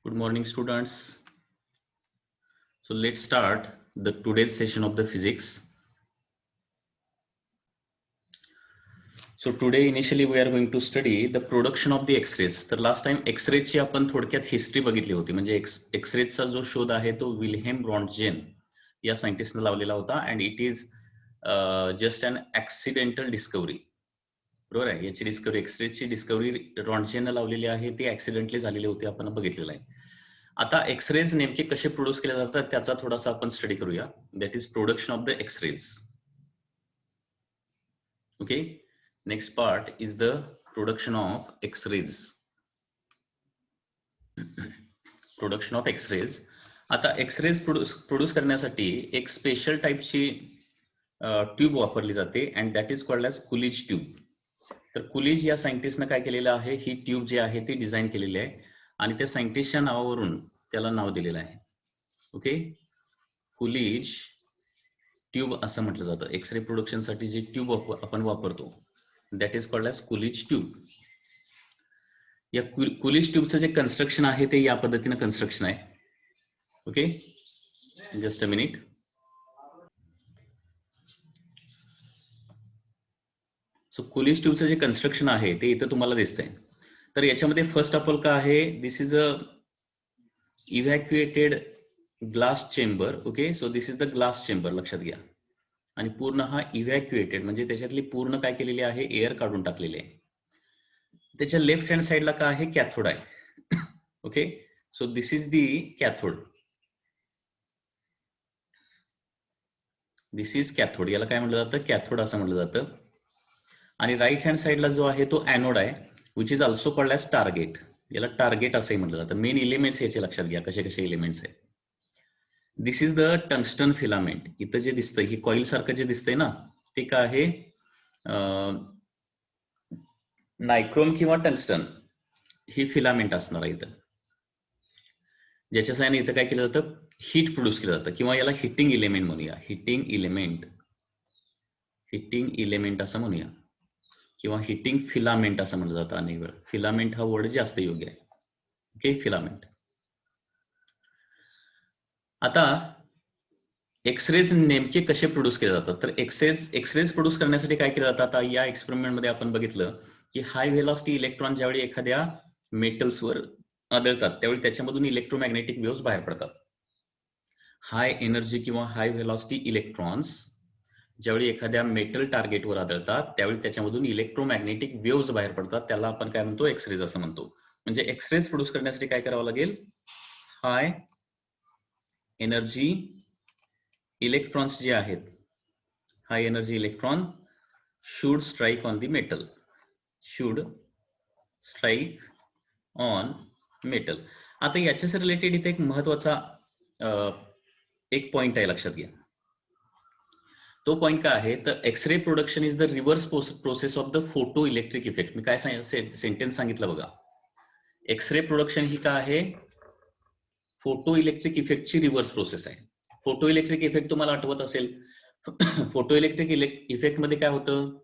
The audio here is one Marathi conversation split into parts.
Good morning, students. So let's start the today's session of the physics. So today initially we are going to study the production of the X-rays. तर लास्ट टाइम X-ray ची आपण थोडक्यात हिस्ट्री बघितली होती. म्हणजे X-rayचा जो शोध आहे तो विल्हेम रॉन्टजेन या सायंटिस्टने लावलेला होता and it is just an accidental discovery. बरोबर आहे. याची डिस्कवरी एक्सरेची डिस्कवरी रॉन्टजेनने लावलेली आहे. ती ऍक्सिडेंटली झालेली होती, आपण बघितलेलं आहे. आता एक्सरेज नेमके कसे प्रोड्यूस केले जातात त्याचा थोडासा आपण स्टडी करूया. That is production of the x-rays. Okay, next part is the production of x-rays. Production of x-rays. आता एक्सरेज प्रोड्यूस करण्यासाठी एक स्पेशल टाईपची ट्यूब वापरली जाते and that is called as Coolidge tube. तर कुलिज या सायंटिस्टनं काय केलेलं आहे, ही ट्यूब जी आहे ती डिझाईन केलेली आहे आणि त्या सायंटिस्टच्या नावावरून त्याला नाव दिलेलं आहे. ओके, कुलिज ट्यूब असं म्हटलं जातं. एक्सरे प्रोडक्शन साठी जी ट्यूब आपण वापरतो that is called as Coolidge tube. या कुलिज ट्यूबचं जे कन्स्ट्रक्शन आहे ते या पद्धतीनं कन्स्ट्रक्शन आहे. Okay, just a minute. So Coolidge ट्यूबचं जे कन्स्ट्रक्शन आहे ते इथं तुम्हाला दिसतंय. तर याच्यामध्ये फर्स्ट ऑफ ऑल काय आहे, this is a evacuated glass chamber. Okay, so this is the glass chamber, लक्षात घ्या. आणि पूर्ण हा इव्हॅक्युएटेड म्हणजे त्याच्यातली पूर्ण काय केलेली आहे, एअर काढून टाकलेली आहे. त्याच्या लेफ्ट हँड साइडला काय आहे, कॅथोड आहे. Okay, so this is the cathode. This is cathode. याला काय म्हटलं जातं, कॅथोड असं म्हटलं जातं. आणि राईट हँड साइडला जो आहे तो ॲनोड आहे, which is also called as target. याला टार्गेट असंही म्हटलं जातं. मेन एलिमेंट्स याचे लक्षात घ्या, कसे कसे एलिमेंट्स आहेत. दिस इज द टंगस्टन फिलामेंट. इथं जे दिसतंय, ही कॉईल सारखं जे दिसतंय ना, ते काय आहे, नायक्रोम किंवा टंगस्टन ही फिलामेंट असणार आहे इथं, ज्याच्या साहाय्याने इथं काय केलं जातं, हीट प्रोड्यूस केलं जातं किंवा याला हिटिंग इलेमेंट म्हणूया. हिटिंग इलेमेंट असं म्हणूया किंवा हिटिंग फिलामेंट असं म्हटलं जातं अनेक वेळा. फिलामेंट हा वर्ड जास्त योग्य आहे. Okay, filament. आता एक्सरेज नेमके कसे प्रोड्यूस केले जातात, तर एक्सरेज प्रोड्यूस करण्यासाठी काय केलं जातं. आता या एक्सपेरिमेंट मध्ये आपण बघितलं की हाय व्हेलॉसिटी इलेक्ट्रॉन ज्यावेळी एखाद्या मेटल्सवर आदळतात त्यावेळी त्याच्यामधून इलेक्ट्रोमॅग्नेटिक वेव्हज बाहेर पडतात. हाय एनर्जी किंवा हाय व्हेलॉसिटी इलेक्ट्रॉन्स ज्यावेळी एखाद्या मेटल टार्गेटवर आदळतात त्यावेळी त्याच्यामधून इलेक्ट्रोमॅग्नेटिक वेव्हज बाहेर पडतात. त्याला आपण काय म्हणतो, एक्सरेज असं म्हणतो. म्हणजे एक्सरेज प्रोड्यूस करण्यासाठी काय करावं लागेल, हाय एनर्जी इलेक्ट्रॉन्स जे आहेत, हाय energy electron should strike on the metal. Should strike on metal. आता याच्याशी रिलेटेड इथे एक महत्वाचा एक पॉइंट आहे, लक्षात घ्या. तो पॉइंट काय आहे, तर X-ray production is the reverse process of the photo electric effect. मी काय सेंटेन्स सांगितलं बघा. एक्सरे प्रोडक्शन ही काय आहे, फोटो इलेक्ट्रिक इफेक्टची रिव्हर्स प्रोसेस आहे. फोटो इलेक्ट्रिक इफेक्ट तुम्हाला आठवत असेल. फोटो इलेक्ट्रिक इफेक्ट मध्ये काय होतं,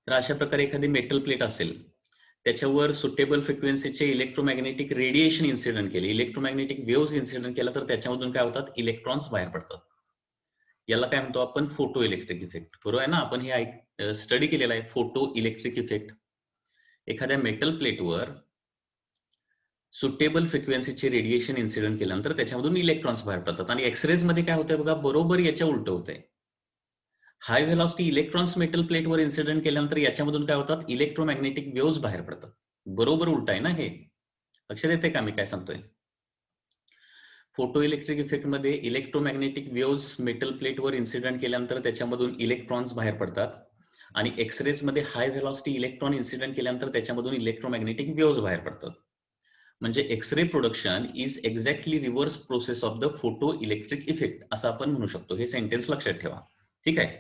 तर अशा प्रकारे एखादी मेटल प्लेट असेल, त्याच्यावर सुटेबल फ्रिक्वेन्सीचे इलेक्ट्रोमॅग्नेटिक रेडिएशन इन्सिडेंट केले, इलेक्ट्रोमॅग्नेटिक वेव्हज इन्सिडेंट केला, तर त्याच्यामधून काय होतात, इलेक्ट्रॉन्स बाहेर पडतात. याला काय म्हणतो आपण, फोटो इलेक्ट्रिक इफेक्ट. बरोबर आहे ना, आपण हे स्टडी केलेला आहे फोटो इलेक्ट्रिक इफेक्ट. एखाद्या मेटल प्लेटवर सुटेबल फ्रिक्वेन्सीचे रेडिएशन इन्सिडेंट केल्यानंतर त्याच्यामधून इलेक्ट्रॉन्स बाहेर पडतात. आणि एक्सरेज मध्ये काय होतंय बघा, बरोबर याच्या उलट होतंय. हाय व्हेलॉसिटी इलेक्ट्रॉन्स मेटल प्लेटवर इन्सिडेंट केल्यानंतर याच्यामधून काय होतात, इलेक्ट्रोमॅग्नेटिक वेव्हज बाहेर पडतात. बरोबर उलट आहे ना हे, लक्षात येते का मी काय सांगतोय. फोटो इलेक्ट्रिक इफेक्ट मध्ये इलेक्ट्रोमॅग्नेटिक वेव्हज मेटल प्लेटवर इन्सिडेंट केल्यानंतर त्याच्यामधून इलेक्ट्रॉन्स बाहेर पडतात. आणि एक्सरेज मध्ये हाय व्हेलॉसिटी इलेक्ट्रॉन इन्सिडेंट केल्यानंतर त्याच्यामधून इलेक्ट्रोमॅग्नेटिक वेव्हज बाहेर पडतात. म्हणजे x-ray production is exactly reverse process of the photo electric effect असं आपण म्हणू शकतो. हे सेंटेन्स लक्षात ठेवा, ठीक आहे.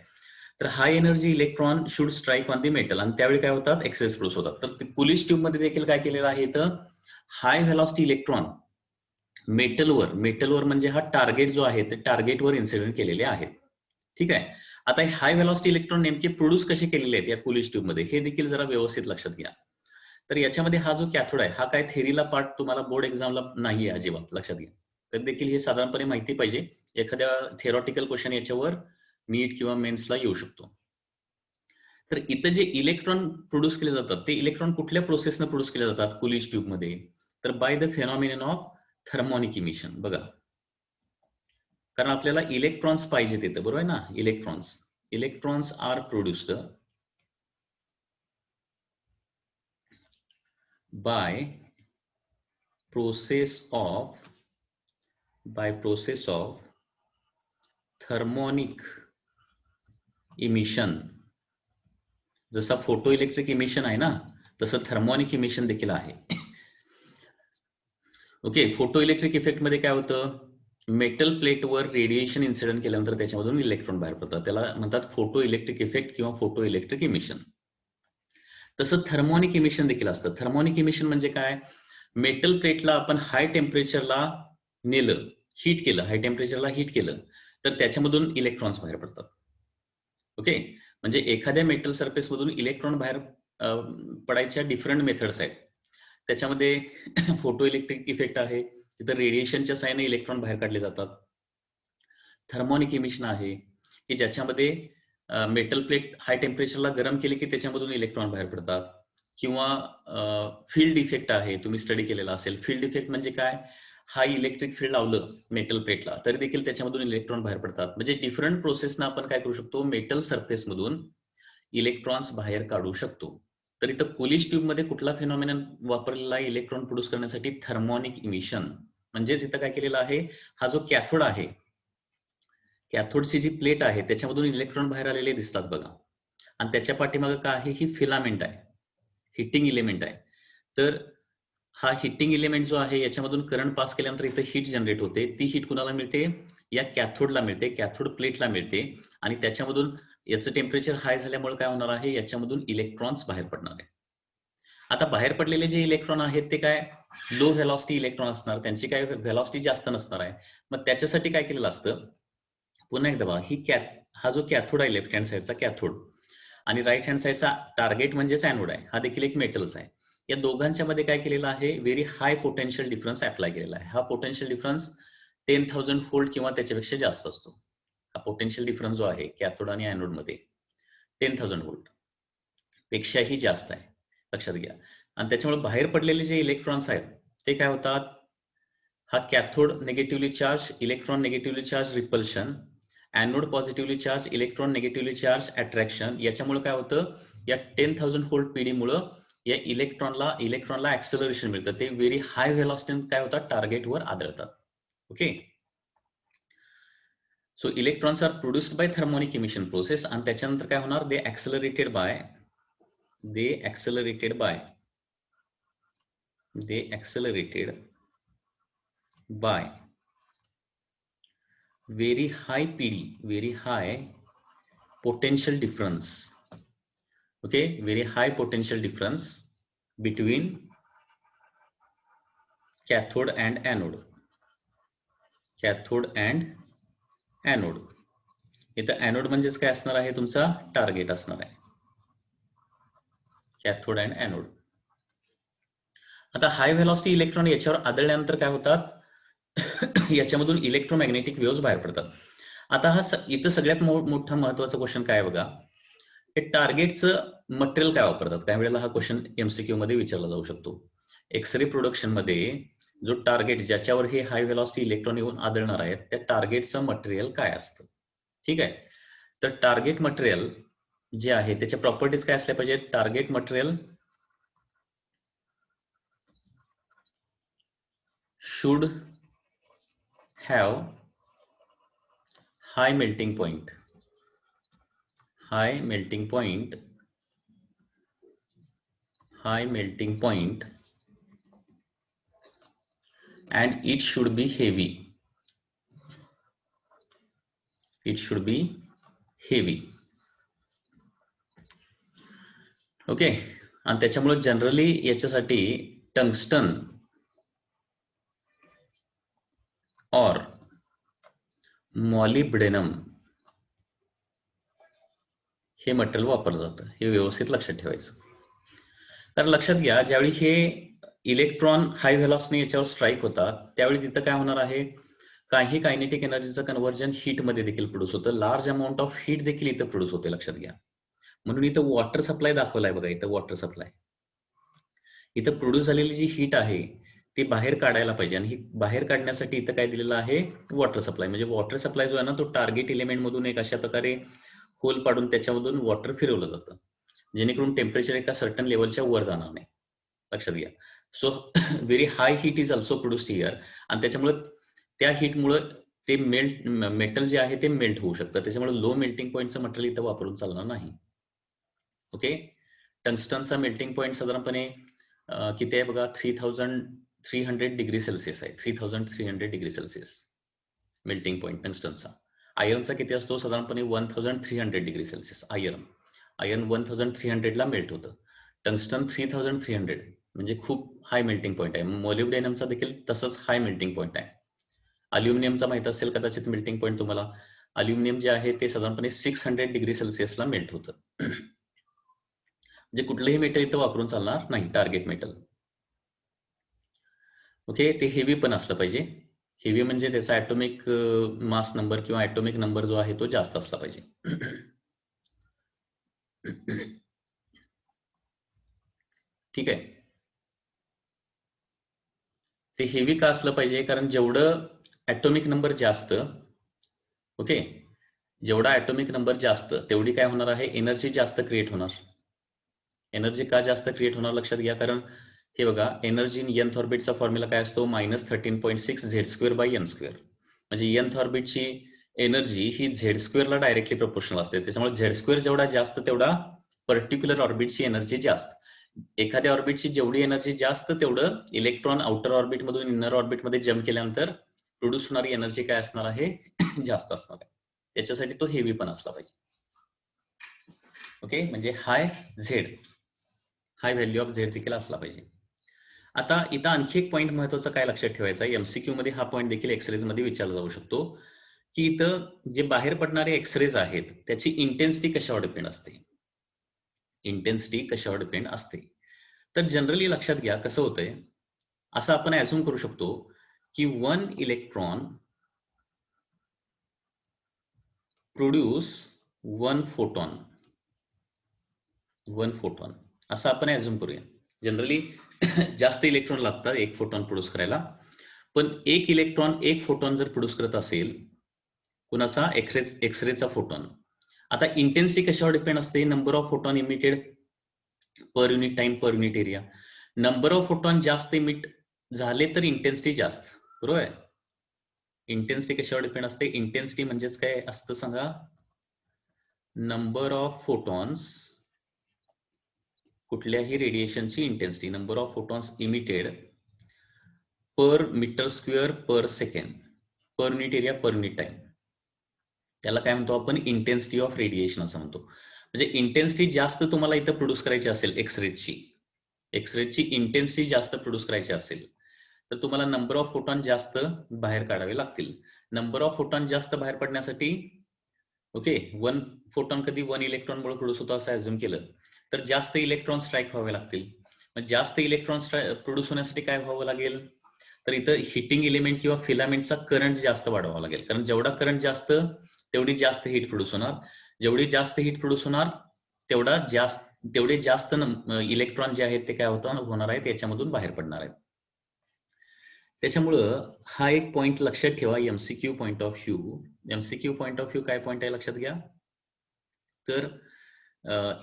तर हाय energy electron should strike on the metal आणि त्यावेळी काय होतात, एक्सरेज प्रोड्यूस होतात. तर कुलिज ट्यूब मध्ये देखील काय केलेलं आहे, तर हाय व्हेलॉसिटी इलेक्ट्रॉन मेटलवर म्हणजे हा टार्गेट जो आहे ते टार्गेटवर इन्सिडेंट केलेले आहेत, ठीक आहे. आता हाय व्हेलॉसिटी इलेक्ट्रॉन नेमके प्रोड्यूस कसे केलेले आहेत या कुलिज ट्यूब मध्ये, हे देखील जरा व्यवस्थित लक्षात घ्या. तर याच्यामध्ये हा जो कॅथोड आहे हा काय थेरीला पार्ट तुम्हाला बोर्ड एक्झामला नाहीये अजिबात, लक्षात घ्या. तर देखील हे साधारणपणे माहिती पाहिजे. एखाद्या थेरॉटिकल क्वेश्चन याच्यावर नीट किंवा मेन्सला येऊ शकतो. तर इथं जे इलेक्ट्रॉन प्रोड्यूस केले जातात ते इलेक्ट्रॉन कुठल्या प्रोसेसनं प्रोड्यूस केले जातात कुलिज ट्यूबमध्ये? तर by the phenomenon of thermionic emission. बघा, कारण आपल्याला इलेक्ट्रॉन्स पाहिजे तिथं, बरोबर आहे ना? Electrons are produced by process of thermionic emission. जसा फोटो इलेक्ट्रिक इमिशन आहे ना, तसं थर्मोनिक इमिशन देखील आहे. ओके, फोटो इलेक्ट्रिक इफेक्ट मध्ये काय होतं? मेटल प्लेटवर रेडिएशन इन्सिडेंट केल्यानंतर त्याच्यामधून इलेक्ट्रॉन बाहेर पडतात. त्याला म्हणतात फोटो इलेक्ट्रिक इफेक्ट किंवा फोटो इलेक्ट्रिक इमिशन. तसं थर्मोनिक इमिशन देखील असतं. थर्मोनिक इमिशन म्हणजे काय? मेटल प्लेटला आपण हाय टेम्परेचरला नेलं, हीट केलं, हाय टेम्परेचरला हीट केलं, तर त्याच्यामधून इलेक्ट्रॉन्स बाहेर पडतात. ओके, म्हणजे एखाद्या मेटल सरफेस मधून इलेक्ट्रॉन बाहेर पडायच्या डिफरंट मेथड्स आहेत. त्याच्यामध्ये फोटो इलेक्ट्रिक इफेक्ट आहे, तिथं रेडिएशनच्या साहाय्याने इलेक्ट्रॉन बाहेर काढले जातात. थर्मोनिक इमिशन आहे की ज्याच्यामध्ये मेटल प्लेट हाय टेम्परेचरला गरम केली की त्याच्यामधून इलेक्ट्रॉन बाहेर पडतात. किंवा फील्ड इफेक्ट आहे, तुम्ही स्टडी केलेला असेल. फील्ड इफेक्ट म्हणजे काय? हाय इलेक्ट्रिक फील्ड लावलं मेटल प्लेटला तरी देखील त्याच्यामधून इलेक्ट्रॉन बाहेर पडतात. म्हणजे डिफरंट प्रोसेसनं आपण काय करू शकतो? मेटल सरफेस मधून इलेक्ट्रॉन्स बाहेर काढू शकतो. तर इथं कुलिज ट्यूब मध्ये कुठला फेनॉमिनन वापरलेला आहे इलेक्ट्रॉन प्रोड्यूस करण्यासाठी? Thermionic emission. म्हणजेच इथं काय केलेलं आहे, हा जो कॅथोड आहे, कॅथोडची जी प्लेट आहे त्याच्यामधून इलेक्ट्रॉन बाहेर आलेले दिसतात बघा. आणि त्याच्या पाठीमागे काय आहे? ही फिलामेंट आहे, हिटिंग इलेमेंट आहे. तर हा हिटिंग इलेमेंट जो आहे याच्यामधून करंट पास केल्यानंतर इथं हीट जनरेट होते. ती हीट कुणाला मिळते? या कॅथोडला मिळते, कॅथोड प्लेटला मिळते. आणि त्याच्यामधून याचं टेम्परेचर हाय झाल्यामुळे काय होणार आहे? याच्यामधून इलेक्ट्रॉन्स बाहेर पडणार आहे. आता बाहेर पडलेले जे इलेक्ट्रॉन आहेत ते काय लो व्हेलॉसिटी इलेक्ट्रॉन असणार, त्यांची काय व्हेलॉसिटी जास्त नसणार आहे. मग त्याच्यासाठी काय केलेलं असतं? पुन्हा एकदा बघा, हा जो कॅथोड आहे लेफ्ट हँड साईडचा कॅथोड आणि राईट हँड साईडचा टार्गेट म्हणजेच एनोड आहे, हा देखील एक मेटलच आहे. या दोघांच्या मध्ये काय केलेलं आहे? Very high potential difference apply केलेला आहे. हा पोटेन्शियल डिफरन्स 10,000 व्होल्ट किंवा त्याच्यापेक्षा जास्त असतो. हा पोटेन्शियल डिफरन्स जो आहे कॅथोड आणि एनोड मध्ये 10,000 व्होल्ट पेक्षाही जास्त आहे, लक्षात घ्या. आणि त्याच्यामुळे बाहेर पडलेले जे इलेक्ट्रॉन्स आहेत ते काय होतात? हा cathode negatively charge, electron negatively charge repulsion, anode positively charge, electron negatively charge attraction. याच्यामुळे काय होतं? या 10,000 व्होल्ट पीडी मुळे या इलेक्ट्रॉनला ऍक्सेलरेशन मिळतं. ते व्हेरी हाय व्हेलॉसिटी काय होतात? टार्गेटवर आदळतात. Okay, so electrons are produced by thermionic emission process. आणि त्याच्यानंतर काय होणार? They accelerated by very high PD, very high potential difference. Okay, very high potential difference between cathode and anode. Cathode and anode. इथं anode म्हणजेच काय असणार आहे? तुमचा टार्गेट असणार आहे. Cathode and anode. आता हाय व्हेलॉसिटी इलेक्ट्रॉन याच्यावर आदळल्यानंतर काय होतात? याच्यामधून इलेक्ट्रोमॅग्नेटिक वेव्हज बाहेर पडतात. आता हा इथं सगळ्यात मोठा महत्वाचा क्वेश्चन काय बघा, हे टार्गेटचं मटेरियल काय वापरतात? काही वेळेला हा क्वेश्चन एमसीक्यू मध्ये विचारला जाऊ शकतो. एक्सरे प्रोडक्शन मध्ये जो टार्गेट ज्याच्यावर हे हाय व्हेलॉसिटी इलेक्ट्रॉन येऊन आदळणार आहेत त्या टार्गेटचं मटेरियल काय असतं? ठीक आहे, तर टार्गेट मटेरियल जे आहे त्याच्या प्रॉपर्टीज काय असल्या पाहिजेत? Target material should have high melting point and it should be heavy. Okay, आणि त्याच्यामुळे जनरली याच्यासाठी टंगस्टन और मॉलिब्डेनम हे मटेरियल वापरलं जातं. हे व्यवस्थित लक्षात ठेवायचं. कारण लक्षात घ्या, ज्यावेळी हे इलेक्ट्रॉन हाय व्हेलॉसिटी याच्यावर स्ट्राईक होतात त्यावेळी तिथं काय होणार आहे, काही कायनेटिक एनर्जीचं कन्व्हर्जन हीट मध्ये देखील प्रोड्यूस होतं, लार्ज अमाऊंट ऑफ हीट देखील इथं प्रोड्यूस होते, लक्षात घ्या. म्हणून इथं वॉटर सप्लाय दाखवलाय बघा, इथं वॉटर सप्लाय. इथं प्रोड्यूस झालेली जी हीट आहे ती बाहेर काढायला पाहिजे, आणि ही बाहेर काढण्यासाठी इथं काय दिलेलं आहे, वॉटर सप्लाय. म्हणजे वॉटर सप्लाय जो आहे ना तो टार्गेट एलिमेंट मधून एक अशा प्रकारे होल पाडून त्याच्यामधून वॉटर फिरवलं जातं, जेणेकरून टेम्परेचर एका सर्टन लेवलच्या वर जाणार नाही, लक्षात घ्या. So very high heat is also produced here, आणि त्याच्यामुळे त्या हीटमुळे ते मेटल जे आहे ते मेल्ट होऊ शकतं. त्याच्यामुळे लो मेल्टिंग पॉईंटचं मटेरियल इथं वापरून चालणार नाही. ओके, टंगस्टनचा मेल्टिंग पॉईंट साधारणपणे किती आहे बघा, 3300 डिग्री सेल्सिअस आहे. 3300 डिग्री सेल्सिअस मेल्टिंग पॉईंट टंगस्टनचा. आयर्नचा किती असतो, साधारणपणे 1300 डिग्री सेल्सिअस. आयर्न 1300 ला मेल्ट होतं. टंगस्टन 3300 म्हणजे खूप हाय मेल्टिंग पॉईंट आहे. मॉलिब्डेनमचा देखील तसंच हाय मेल्टिंग पॉईंट आहे. अल्युमिनियमचा माहित असेल कदाचित मेल्टिंग पॉईंट तुम्हाला. अल्युमिनियम जे आहे ते साधारणपणे 600 डिग्री सेल्सिअसला मेल्ट होतं. म्हणजे कुठलंही मेटल इथं वापरून चालणार नाही, टार्गेट मेटल. ओके, ते हेवी पण असलं पाहिजे. हेवी म्हणजे त्याचा ऍटॉमिक मास नंबर किंवा ऍटॉमिक नंबर जो आहे तो जास्त असला पाहिजे. ठीक आहे. ते हेवी का असलं पाहिजे, कारण जेवढं ऍटॉमिक नंबर जास्त, ओके, जेवढा ऍटॉमिक नंबर जास्त तेवढी काय होणार आहे, एनर्जी जास्त क्रिएट होणार. एनर्जी का जास्त क्रिएट होणार लक्षात घ्या, कारण हे बघा, एनर्जी इन nth ऑर्बिटचा फॉर्म्युला काय असतो, -13.6 Z² बाय n². म्हणजे nth ऑर्बिटची एनर्जी ही Z² ला डायरेक्टली प्रोपोर्शनल असते. त्याच्यामुळे Z² जेवढा जास्त तेवढा पर्टिक्युलर ऑर्बिटची एनर्जी जास्त. एखाद्या ऑर्बिटची जेवढी एनर्जी जास्त तेवढं इलेक्ट्रॉन आउटर ऑर्बिट मधून इनर ऑर्बिट मध्ये जम्प केल्यानंतर प्रोड्यूस होणारी एनर्जी काय असणार आहे, जास्त असणार आहे. त्याच्यासाठी तो हेवी पण असला पाहिजे. ओके, म्हणजे हाय व्हॅल्यू ऑफ झेड देखील असला पाहिजे. आता इथं आणखी एक पॉईंट महत्वाचा काय लक्षात ठेवायचा आहे, एमसीक्यू मध्ये हा पॉईंट देखील एक्सरेज मध्ये विचारला जाऊ शकतो, की इथं जे बाहेर पडणारे एक्सरेज आहेत त्याची इंटेन्सिटी कशावर डिपेंड असते. इंटेन्सिटी कशावर डिपेंड असते, तर जनरली लक्षात घ्या कसं होतंय, असं आपण ऍझ्युम करू शकतो की 1 इलेक्ट्रॉन प्रोड्यूस 1 फोटॉन. 1 फोटॉन असं आपण ऍझ्युम करूया. जनरली जास्त इलेक्ट्रॉन लागतात एक फोटॉन प्रोड्यूस करायला, पण एक इलेक्ट्रॉन एक फोटॉन जर प्रोड्यूस करत असेल कुणाचा, एक्सरेचा फोटॉन. आता इंटेन्सिटी कशावर डिपेंड असते, number of photon emitted per unit time per unit area. Number of photon जास्त इमिट झाले तर इंटेन्सिटी जास्त, बरोबर आहे. इंटेन्सिटी कशावर डिपेंड असते, इंटेन्सिटी म्हणजेच काय असतं सांगा, नंबर ऑफ फोटॉन्स, कुठल्याही रेडिएशनची intensity, number of photons emitted per metre square per second per unit area per unit time. त्याला काय म्हणतो आपण, इंटेन्सिटी ऑफ रेडिएशन असं म्हणतो. म्हणजे इंटेन्सिटी जास्त तुम्हाला इथं प्रोड्यूस करायची असेल, एक्सरेची इंटेन्सिटी जास्त प्रोड्यूस करायची असेल तर तुम्हाला नंबर ऑफ फोटॉन जास्त बाहेर काढावे लागतील. नंबर ऑफ फोटॉन जास्त बाहेर पडण्यासाठी, ओके, 1 फोटॉन कधी 1 इलेक्ट्रॉन मुळे प्रोड्यूस होतो असं ऍझ्युम केलं तर जास्त इलेक्ट्रॉन स्ट्राईक व्हावे लागतील. जास्त इलेक्ट्रॉन प्रोड्यूस होण्यासाठी काय व्हावं लागेल, तर इथं हिटिंग एलिमेंट किंवा फिलामेंटचा करंट जास्त वाढवावा लागेल. कारण जेवढा करंट जास्त तेवढी जास्त हीट प्रोड्यूस होणार. जेवढी जास्त हीट प्रोड्यूस होणार तेवढे जास्त इलेक्ट्रॉन जे आहेत ते काय होणार आहेत, याच्यामधून बाहेर पडणार आहेत. त्याच्यामुळं हा एक पॉइंट लक्षात ठेवा, MCQ point of view. MCQ point of view काय पॉइंट आहे लक्षात घ्या, तर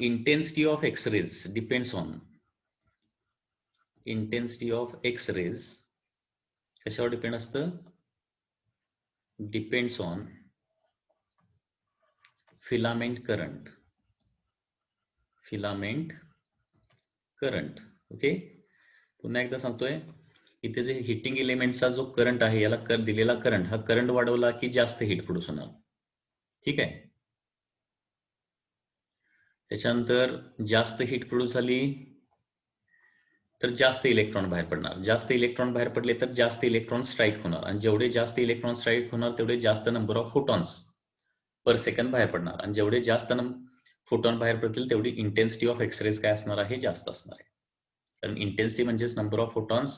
intensity of x-rays depends on, intensity of x-rays कशावर डिपेंड असतं, depends on filament current. Okay, पुन्हा एकदा सांगतोय, इथे जे हिटिंग एलिमेंटचा जो करंट आहे, याला दिलेला करंट, हा करंट वाढवला की जास्त हीट प्रोड्यूस होणार. ठीक आहे. त्याच्यानंतर जास्त हीट प्रोड्यूस झाली तर जास्त इलेक्ट्रॉन बाहेर पडणार. जास्त इलेक्ट्रॉन बाहेर पडले तर जास्त इलेक्ट्रॉन स्ट्राईक होणार, आणि जेवढे जास्त इलेक्ट्रॉन स्ट्राईक होणार तेवढे जास्त number of photons per second बाहेर पडणार, आणि जेवढे जास्त फोटॉन बाहेर पडतील तेवढी इंटेन्सिटी ऑफ एक्सरेज काय असणार आहे, जास्त असणार आहे. कारण इंटेन्सिटी म्हणजेच number of photons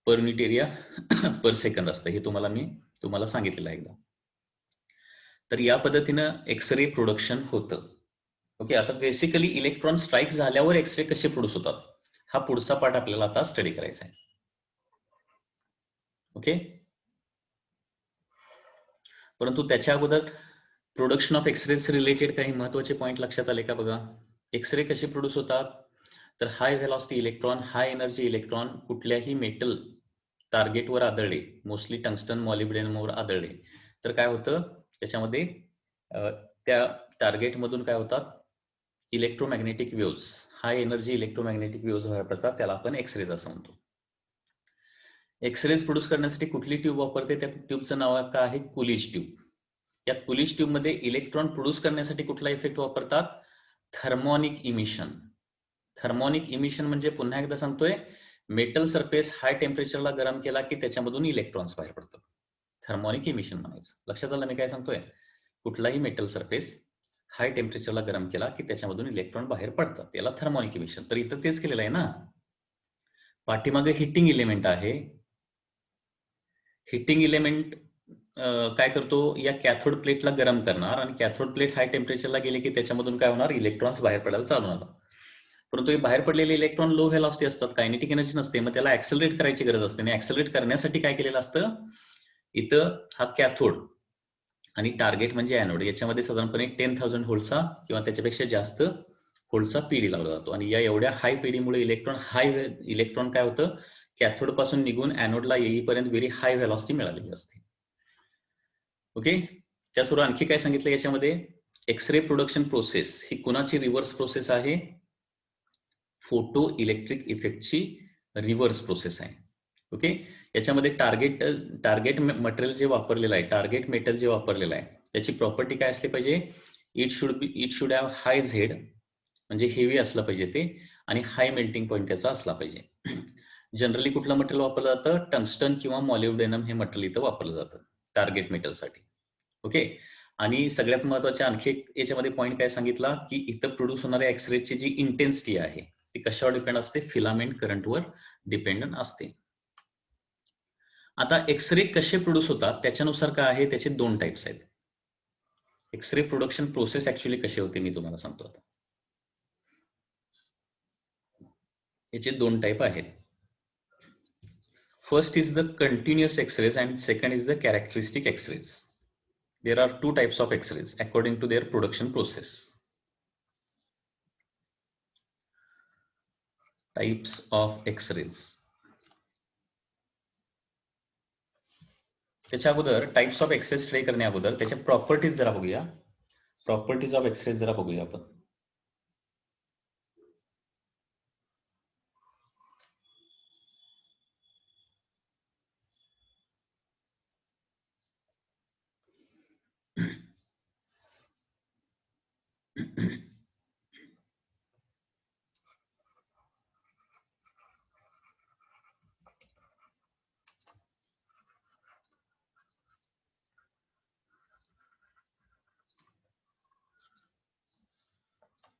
per unit area per second असतं, हे मी तुम्हाला सांगितलेलं आहे एकदा. तर या पद्धतीनं एक्सरे प्रोडक्शन होतं. ओके, आता बेसिकली इलेक्ट्रॉन स्ट्राईक झाल्यावर एक्सरे कसे प्रोड्यूस होतात हा पुढचा पार्ट आपल्याला आता स्टडी करायचा आहे. ओके, परंतु त्याच्या अगोदर प्रोडक्शन ऑफ एक्सरेज रिलेटेड काही महत्वाचे पॉईंट लक्षात आले का बघा. एक्सरे कसे प्रोड्यूस होतात, तर high velocity electron, high energy electron कुठल्याही मेटल टार्गेटवर आदळले, मोस्टली टंगस्टन मॉलिब्डेनमवर आदळले, तर काय होतं त्याच्यामध्ये त्या टार्गेट मधून काय होतात, electromagnetic waves, high energy electromagnetic waves वापरतात, त्याला आपण एक्सरेज असं म्हणतो. एक्सरेज प्रोड्यूस करण्यासाठी कुठली ट्यूब वापरते, त्या ट्यूबचं नाव काय आहे, कुलिज ट्यूब. या कुलिज ट्यूब मध्ये इलेक्ट्रॉन प्रोड्यूस करण्यासाठी कुठला इफेक्ट वापरतात, थर्मोनिक इमिशन. थर्मोनिक इमिशन म्हणजे पुन्हा एकदा सांगतोय, मेटल सरफेस हाय टेम्परेचरला गरम केला की त्याच्यामधून इलेक्ट्रॉन्स बाहेर पडतात, थर्मोनिक इमिशन म्हणायचं. लक्षात आलं मी काय सांगतोय, कुठलाही मेटल सरफेस हाय टेम्परेचरला गरम केला की त्याच्यामधून इलेक्ट्रॉन बाहेर पडतात, त्याला थर्मोनिक इमिशन. तर इथं तेच केलेलं आहे ना, पाठीमागे हिटिंग इलेमेंट आहे. हिटिंग इलेमेंट काय करतो, या कॅथोड प्लेटला गरम करणार आणि कॅथोड प्लेट हाय टेम्परेचरला गेले की त्याच्यामधून काय होणार, इलेक्ट्रॉन्स बाहेर पडायला चालू होणार. परंतु हे बाहेर पडलेले इलेक्ट्रॉन लो व्हेलॉसिटी असतात, कायनेटिक एनर्जी नसते, मग त्याला ऍक्सेलरेट करायची गरज असते. आणि ऍक्सेलरेट करण्यासाठी काय केलेलं असतं, इथं हा कॅथोड आणि टार्गेट म्हणजे एनोड याच्यामध्ये साधारणपणे 10,000 व्होल्टचा किंवा त्याच्यापेक्षा जास्त व्होल्टचा पीडी लावला जातो. आणि या एवढ्या हाय पीडीमुळे इलेक्ट्रॉन काय होतं, कॅथोड पासून निघून एनोडला येईपर्यंत व्हेरी हाय व्हेलॉसिटी मिळालेली असते. ओके, त्यासोबत आणखी काय सांगितलं याच्यामध्ये, एक्सरे प्रोडक्शन प्रोसेस ही कुणाची रिव्हर्स प्रोसेस आहे, फोटो इलेक्ट्रिक इफेक्टची रिव्हर्स प्रोसेस आहे. ओके, याच्यामध्ये टार्गेट मटेरियल जे वापरलेलं आहे, टार्गेट मेटल जे वापरलेलं आहे, त्याची प्रॉपर्टी काय असली पाहिजे, it should have high Z, म्हणजे हेवी असलं पाहिजे ते, आणि हाय मेल्टिंग पॉईंट त्याचा असला पाहिजे. जनरली कुठलं मटेरियल वापरलं जातं, टंगस्टन किंवा मॉलिब्डेनम हे मटेरियल इथं वापरलं जातं टार्गेट मेटलसाठी. ओके, आणि सगळ्यात महत्वाचे आणखी एक याच्यामध्ये पॉईंट काय सांगितला, की इथं प्रोड्यूस होणाऱ्या एक्सरेची जी इंटेन्सिटी आहे ती कशावर डिपेंड असते, फिलामेंट करंटवर डिपेंडंट असते. आता एक्सरे कसे प्रोड्यूस होतात त्याच्यानुसार काय आहे, त्याचे दोन टाइप्स आहेत. एक्सरे प्रोडक्शन प्रोसेस ऍक्च्युअली कशी होते मी तुम्हाला सांगतो. आता याचे दोन टाइप आहेत. First is the continuous x-rays and second is the characteristic x-rays. There are two types of X-rays according to their production process. Types of X-rays. त्याच्या अगोदर टाइप्स ऑफ एक्सरेज स्टडी करण्या अगोदर त्याच्या प्रॉपर्टीज जरा बघूया. प्रॉपर्टीज ऑफ एक्सरेज जरा बघूया आपण.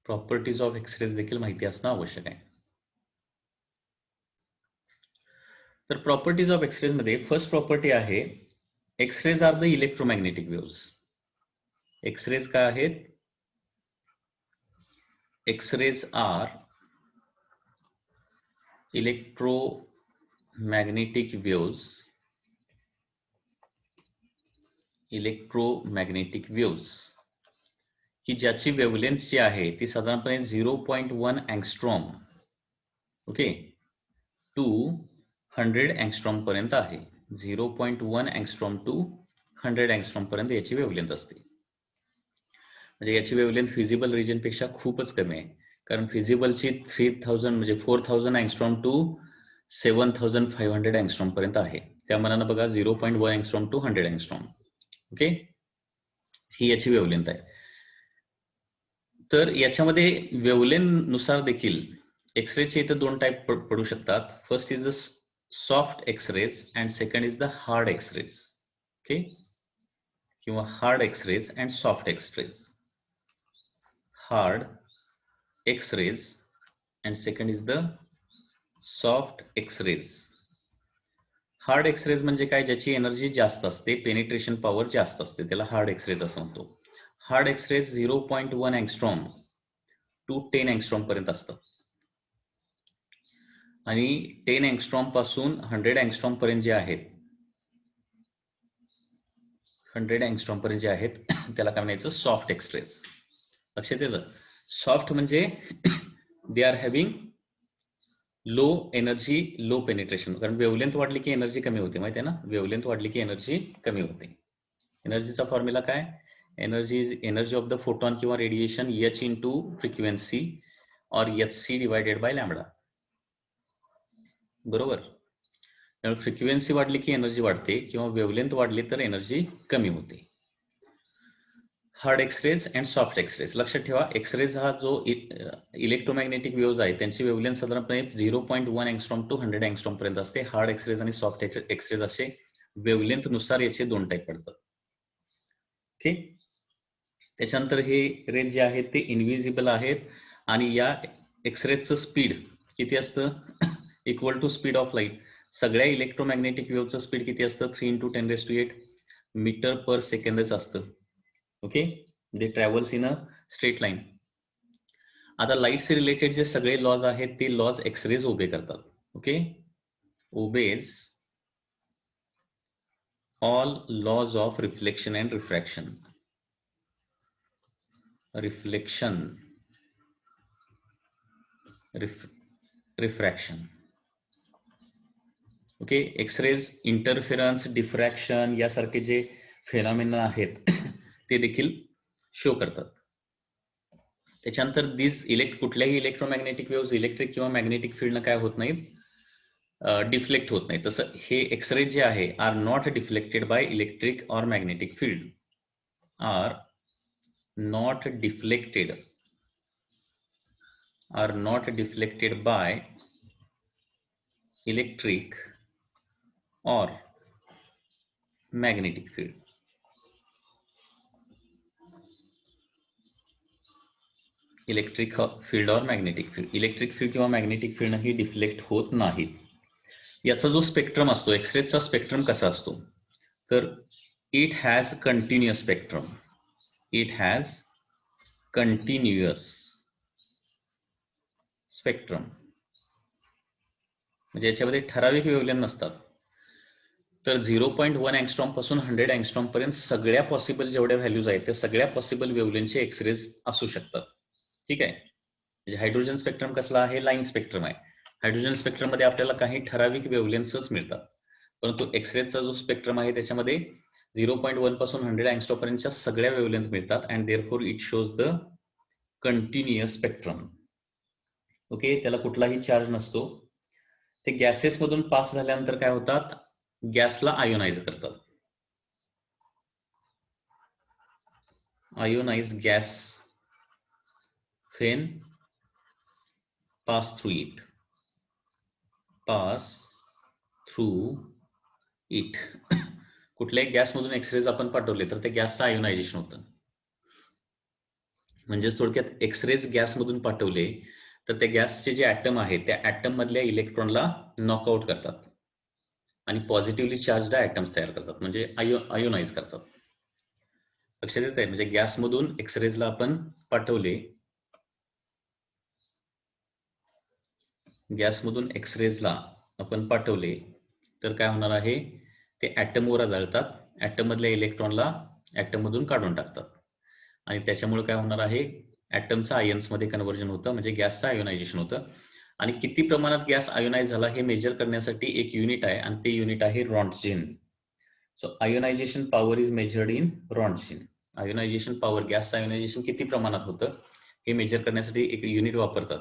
प्रॉपर्टीज ऑफ एक्सरेज देखील माहिती असणं आवश्यक आहे. तर प्रॉपर्टीज ऑफ एक्सरेज मध्ये फर्स्ट प्रॉपर्टी आहे, x-rays are the electromagnetic waves. X-rays काय आहेत, x-rays are electromagnetic waves. Electromagnetic waves की ज्याची वेव्हलेंथ जी आहे ती साधारणपणे 0.1 अँगस्ट्रॉम ओके टू 100 अँगस्ट्रॉम पर्यंत आहे. 0.1 अँगस्ट्रॉम टू 100 अँगस्ट्रॉम पर्यंत याची वेव्हलेंथ असते. म्हणजे याची वेव्हलेंथ फिजिबल रिजन पेक्षा खूपच कमी आहे, कारण फिजिबलची 3000 म्हणजे 4000 अँगस्ट्रॉम टू 7500 अँगस्ट्रॉम पर्यंत आहे. त्या मनानं बघा 0.1 अँगस्ट्रॉम टू 100 अँगस्ट्रॉम. ओके, ही याची वेव्हलेंथ आहे. तर याच्यामध्ये वेव्हलेंथ नुसार देखील एक्सरेचे इथं दोन टाइप पडू शकतात. First is the soft x rays and second is the hard x rays. Okay, किंवा hard X-rays and soft x rays. Hard X-rays and second is the soft x rays. Hard x rays म्हणजे काय, ज्याची एनर्जी जास्त असते, पेनिट्रेशन पॉवर जास्त असते, त्याला हार्ड एक्सरेज असं म्हणतो. Hard x-rays 0.1 angstrom to 10 angstrom पर्यंत असतं आणि 10 अँगस्ट्रॉम पासून 100 अँगस्ट्रॉम पर्यंत जे आहेत, 100 अँगस्ट्रॉम पर्यंत जे आहेत त्याला काय म्हणायचं, सॉफ्ट एक्सरेज. लक्षात येतं? सॉफ्ट म्हणजे they are having low energy, low penetration. कारण वेवलेंथ वाढली की एनर्जी कमी होते, माहिती आहे ना, वेवलेंथ वाढली की एनर्जी कमी होते. एनर्जीचा फॉर्म्युला काय, energy is energy of the photon किंवा रेडिएशन एच इंटू फ्रिक्वेन्सी और H C divided by lambda. बरोबर. त्यामुळे फ्रिक्वेन्सी वाढली की एनर्जी वाढते किंवा वेवलेंथ वाढली तर एनर्जी कमी होते. Hard X-rays and soft x-rays. लक्षात ठेवा, एक्सरेज हा जो इलेक्ट्रोमॅग्नेटिक वेव्ज आहे त्यांची वेवलेंथ साधारणपणे 0.1 अँगस्ट्रॉम टू 100 अँगस्ट्रॉम पर्यंत असते. हार्ड एक्सरेज आणि सॉफ्ट एक्सरेज असे वेवलेंथ नुसार याचे दोन टाईप पडतात. ओके. त्याच्यानंतर हे रेज जे आहेत ते इनव्हिजिबल आहेत आणि या एक्सरेजचं स्पीड किती असतं, equal to speed of light. सगळ्या इलेक्ट्रोमॅग्नेटिक वेव्हचं स्पीड किती असतं, 3 × 10⁸ मीटर पर सेकंदच असतं. Okay. They travels in a straight line. आता लाईटशी रिलेटेड जे सगळे लॉज आहेत ते लॉज एक्सरेज ओबे करतात. Okay. Obeys all laws of reflection and refraction. Reflection, refraction. Okay. X-rays interference, diffraction यासारखे जे फेनॉमेना आहेत ते देखील शो करतात. त्याच्यानंतर कुठल्याही इलेक्ट्रोमॅग्नेटिक वेव्ज इलेक्ट्रिक किंवा मॅग्नेटिक फील्डनं काय होत नाहीत, डिफ्लेक्ट होत नाही. तसं हे एक्सरेज जे आहे are not deflected by electric और magnetic field, are not deflected by electric और मॅग्नेटिक फील्ड. इलेक्ट्रिक फील्ड और मॅग्नेटिक फील्ड, इलेक्ट्रिक फील्ड किंवा मॅग्नेटिक फील्ड ही डिफ्लेक्ट होत नाहीत. याचा जो स्पेक्ट्रम असतो, एक्सरेजचा स्पेक्ट्रम कसा असतो, तर it has continuous spectrum. It has continuous spectrum म्हणजे याच्यामध्ये ठराविक वेवलेंथ नसतात. तर 0.1 अँगस्ट्रॉम पासून 100 अँगस्ट्रॉम पर्यंत सगळ्या पॉसिबल जेवढ्या व्हॅल्यूज आहेत त्या सगळ्या पॉसिबल वेवलेंथचे एक्सरेज असू शकतात. ठीक आहे. म्हणजे हायड्रोजन स्पेक्ट्रम कसला आहे, लाईन स्पेक्ट्रम आहे. हायड्रोजन स्पेक्ट्रम मध्ये आपल्याला काही ठराविक वेवलेंथच मिळतात, परंतु एक्सरेजचा जो स्पेक्ट्रम आहे त्याच्यामध्ये 0.1 पासून 100 अँगस्ट्रॉम पर्यंतच्या सगळ्या वेवलेंथ मिळतात and therefore it shows the continuous spectrum. Okay. त्याला कुठलाही चार्ज नसतो. ते गॅसेस मधून पास झाल्यानंतर काय होतात, गॅसला आयोनाइज करतात. Ionize gas when pass through it. कुठल्याही गॅसमधून एक्सरेज आपण पाठवले तर त्या गॅसचं आयोनायझेशन होतं. म्हणजेच थोडक्यात एक्सरेज गॅसमधून पाठवले तर त्या गॅसचे जे ऍटम आहेत त्या ऍटम मधल्या इलेक्ट्रॉनला नॉकआउट करतात आणि पॉझिटिव्हली चार्जड ऍटम्स तयार करतात, म्हणजे आयोनाइज करतात. लक्षात येत आहे? म्हणजे गॅसमधून एक्सरेजला आपण पाठवले, गॅसमधून एक्सरेजला आपण पाठवले तर काय होणार आहे, ते ऍटमवर आदळतात, ऍटम मधल्या इलेक्ट्रॉनला ऍटम मधून काढून टाकतात आणि त्याच्यामुळे काय होणार आहे, ऍटमचं आयन्स मध्ये कन्व्हर्जन होतं, म्हणजे गॅसचं आयोनायझेशन होतं. आणि किती प्रमाणात गॅस आयोनाइज झाला हे मेजर करण्यासाठी एक युनिट आहे आणि ते युनिट आहे roentgen. So ionisation power is measured in roentgen. Ionisation power, गॅसचं आयोनायझेशन किती प्रमाणात होतं हे मेजर करण्यासाठी एक युनिट वापरतात,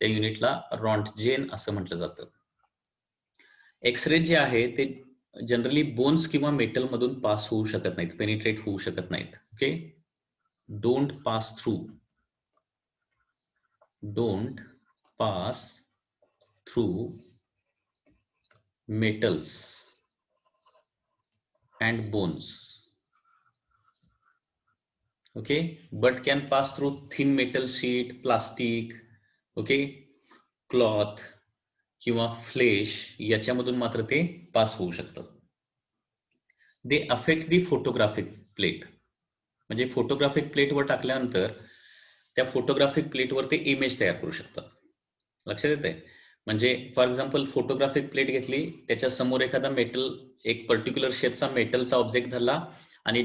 त्या युनिटला रॉन्टजेन असं म्हटलं जातं. एक्सरे जे आहे ते जनरली बोन्स किंवा मेटल मधून पास होऊ शकत नाहीत, पेनिट्रेट होऊ शकत नाहीत. Okay. Don't pass through metals and bones, okay, but can pass through thin metal sheet, plastic, okay, cloth, किंवा फ्लेश याच्यामधून मात्र ते पास होऊ शकतात. They affect the photographic plate, म्हणजे फोटोग्राफिक प्लेटवर टाकल्यानंतर त्या फोटोग्राफिक प्लेटवर ते इमेज तयार करू शकतात. लक्षात येते? म्हणजे फॉर एक्झाम्पल फोटोग्राफिक प्लेट घेतली, त्याच्या समोर एखादा मेटल, एक पर्टिक्युलर शेपचा मेटलचा ऑब्जेक्ट धरला आणि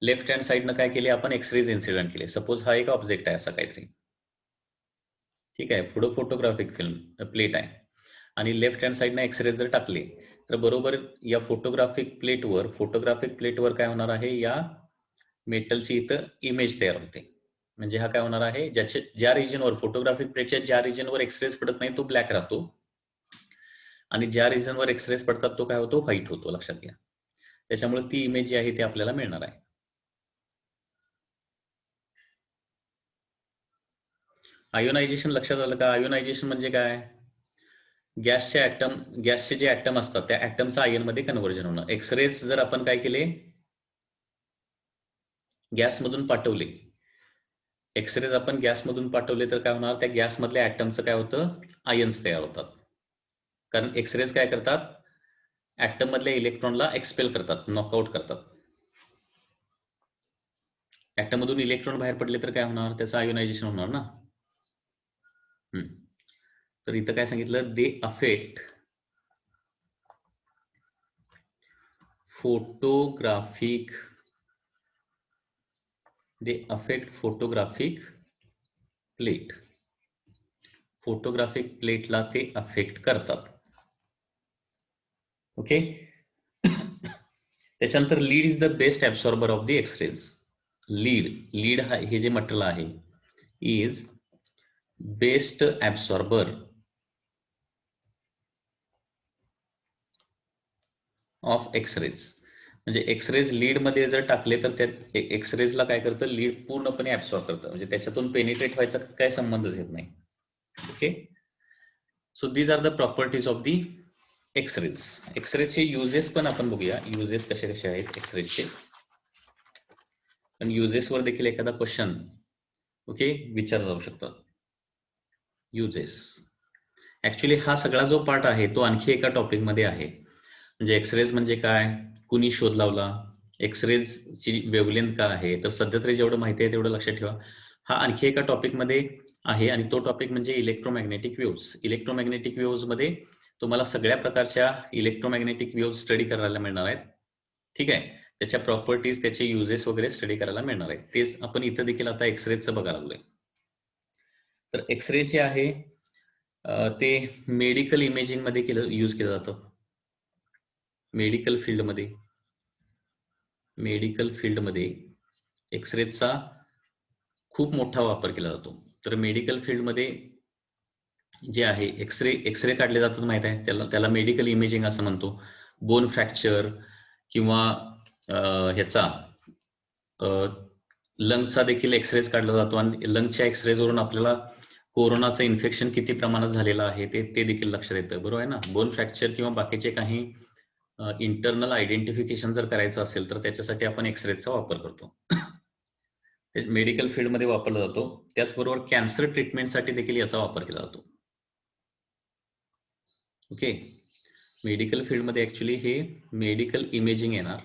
लेफ्ट हँड साईडनं काय केले आपण, एक्सरेज इन्सिडेंट केले. सपोज हा एक ऑब्जेक्ट आहे असा काहीतरी, ठीक आहे, पुढं फोटोग्राफिक फिल्म प्लेट आहे आणि लेफ्ट हँड साईडनं एक्सरेज जर टाकले तर बरोबर या फोटोग्राफिक प्लेटवर काय होणार आहे, या मेटलची इथं इमेज तयार होते. म्हणजे हा काय होणार आहे, ज्या रिजनवर फोटोग्राफिक प्लेटच्या ज्या रिजनवर एक्सरेज पडत नाही तो ब्लॅक राहतो आणि ज्या रिजनवर एक्सरेज पडतात तो काय होतो, व्हाईट होतो. लक्षात घ्या. त्याच्यामुळे ती इमेज जी आहे ती आपल्याला मिळणार आहे. आयोनायझेशन लक्षात आलं का? आयोनायझेशन म्हणजे काय, गॅसचे जे ऍटम असतात त्या ऍटमचं आयन मध्ये कन्व्हर्जन होणं. एक्सरेज जर आपण काय केले, गॅसमधून पाठवले, एक्सरेज आपण गॅसमधून पाठवले तर काय होणार, त्या गॅसमधल्या ऍटमचं काय होतं, आयन्स तयार होतात. कारण एक्सरेज काय करतात, ऍटम मधल्या इलेक्ट्रॉनला एक्सपेल करतात, नॉकआउट करतात. ऍटम मधून इलेक्ट्रॉन बाहेर पडले तर काय होणार, त्याचं आयोनायझेशन होणार ना. तर इथं काय सांगितलं, they affect photographic plate, photographic प्लेटला ते अफेक्ट करतात. ओके. त्याच्यानंतर lead is the best absorber of the x rays. Lead हे जे मटेरियल आहे is best absorber of x rays. म्हणजे एक्सरेज लीड मध्ये जर टाकले तर त्या एक्सरेजला काय करतं, लीड पूर्णपणे ऍब्सॉर्ब करतं, म्हणजे त्याच्यातून पेनिट्रेट व्हायचा काय संबंधच येत नाही. Okay. So these are the properties of the x rays. एक्सरेजचे युजेस पण आपण बघूया, युजेस कसे कसे आहेत एक्सरेजचे. पण युजेसवर देखील एखादा क्वेश्चन ओके विचारला जाऊ शकतो. युजेस ऍक्च्युली हा सगळा जो पार्ट आहे तो आणखी एका टॉपिक मध्ये आहे. म्हणजे एक्सरेज म्हणजे काय, कुणी शोध लावला, एक्सरेजची वेवलेंथ काय आहे, तर सध्या तरी जेवढं माहिती आहे तेवढं लक्षात ठेवा. हा आणखी एका टॉपिक मध्ये आहे आणि तो टॉपिक म्हणजे इलेक्ट्रोमॅग्नेटिक वेव्स. इलेक्ट्रोमॅग्नेटिक वेव्स मध्ये तुम्हाला सगळ्या प्रकारच्या इलेक्ट्रोमॅग्नेटिक वेव्स स्टडी करायला मिळणार आहेत. ठीक आहे. त्याच्या प्रॉपर्टीज, त्याचे युजेस वगैरे स्टडी करायला मिळणार आहेत. तेच आपण इथं देखील आता एक्सरेजचं बघायला लागलोय. तर एक्सरे जे आहे ते मेडिकल इमेजिंग मध्ये यूज केलं जातं. मेडिकल फील्डमध्ये एक्सरेचा खूप मोठा वापर केला जातो. तर मेडिकल फील्डमध्ये जे आहे एक्सरे काढले जातात माहित आहे, त्याला मेडिकल इमेजिंग असं म्हणतो. बोन फ्रॅक्चर किंवा ह्याचा लंग्सचा देखील एक्सरेज काढला जातो आणि लंग्सच्या एक्सरेजवरून आपल्याला कोरोनाचं इन्फेक्शन किती प्रमाणात झालेलं आहे ते देखील लक्षात येतं. बरोबर आहे ना. बोन फ्रॅक्चर किंवा बाकीचे काही इंटरनल आयडेंटिफिकेशन जर करायचं असेल तर त्याच्यासाठी आपण एक्सरेचा वापर करतो. मेडिकल फील्डमध्ये वापरला जातो. त्याचबरोबर कॅन्सर ट्रीटमेंटसाठी देखील याचा वापर केला जातो. ओके. मेडिकल फील्डमध्ये ऍक्च्युली हे मेडिकल इमेजिंग येणार,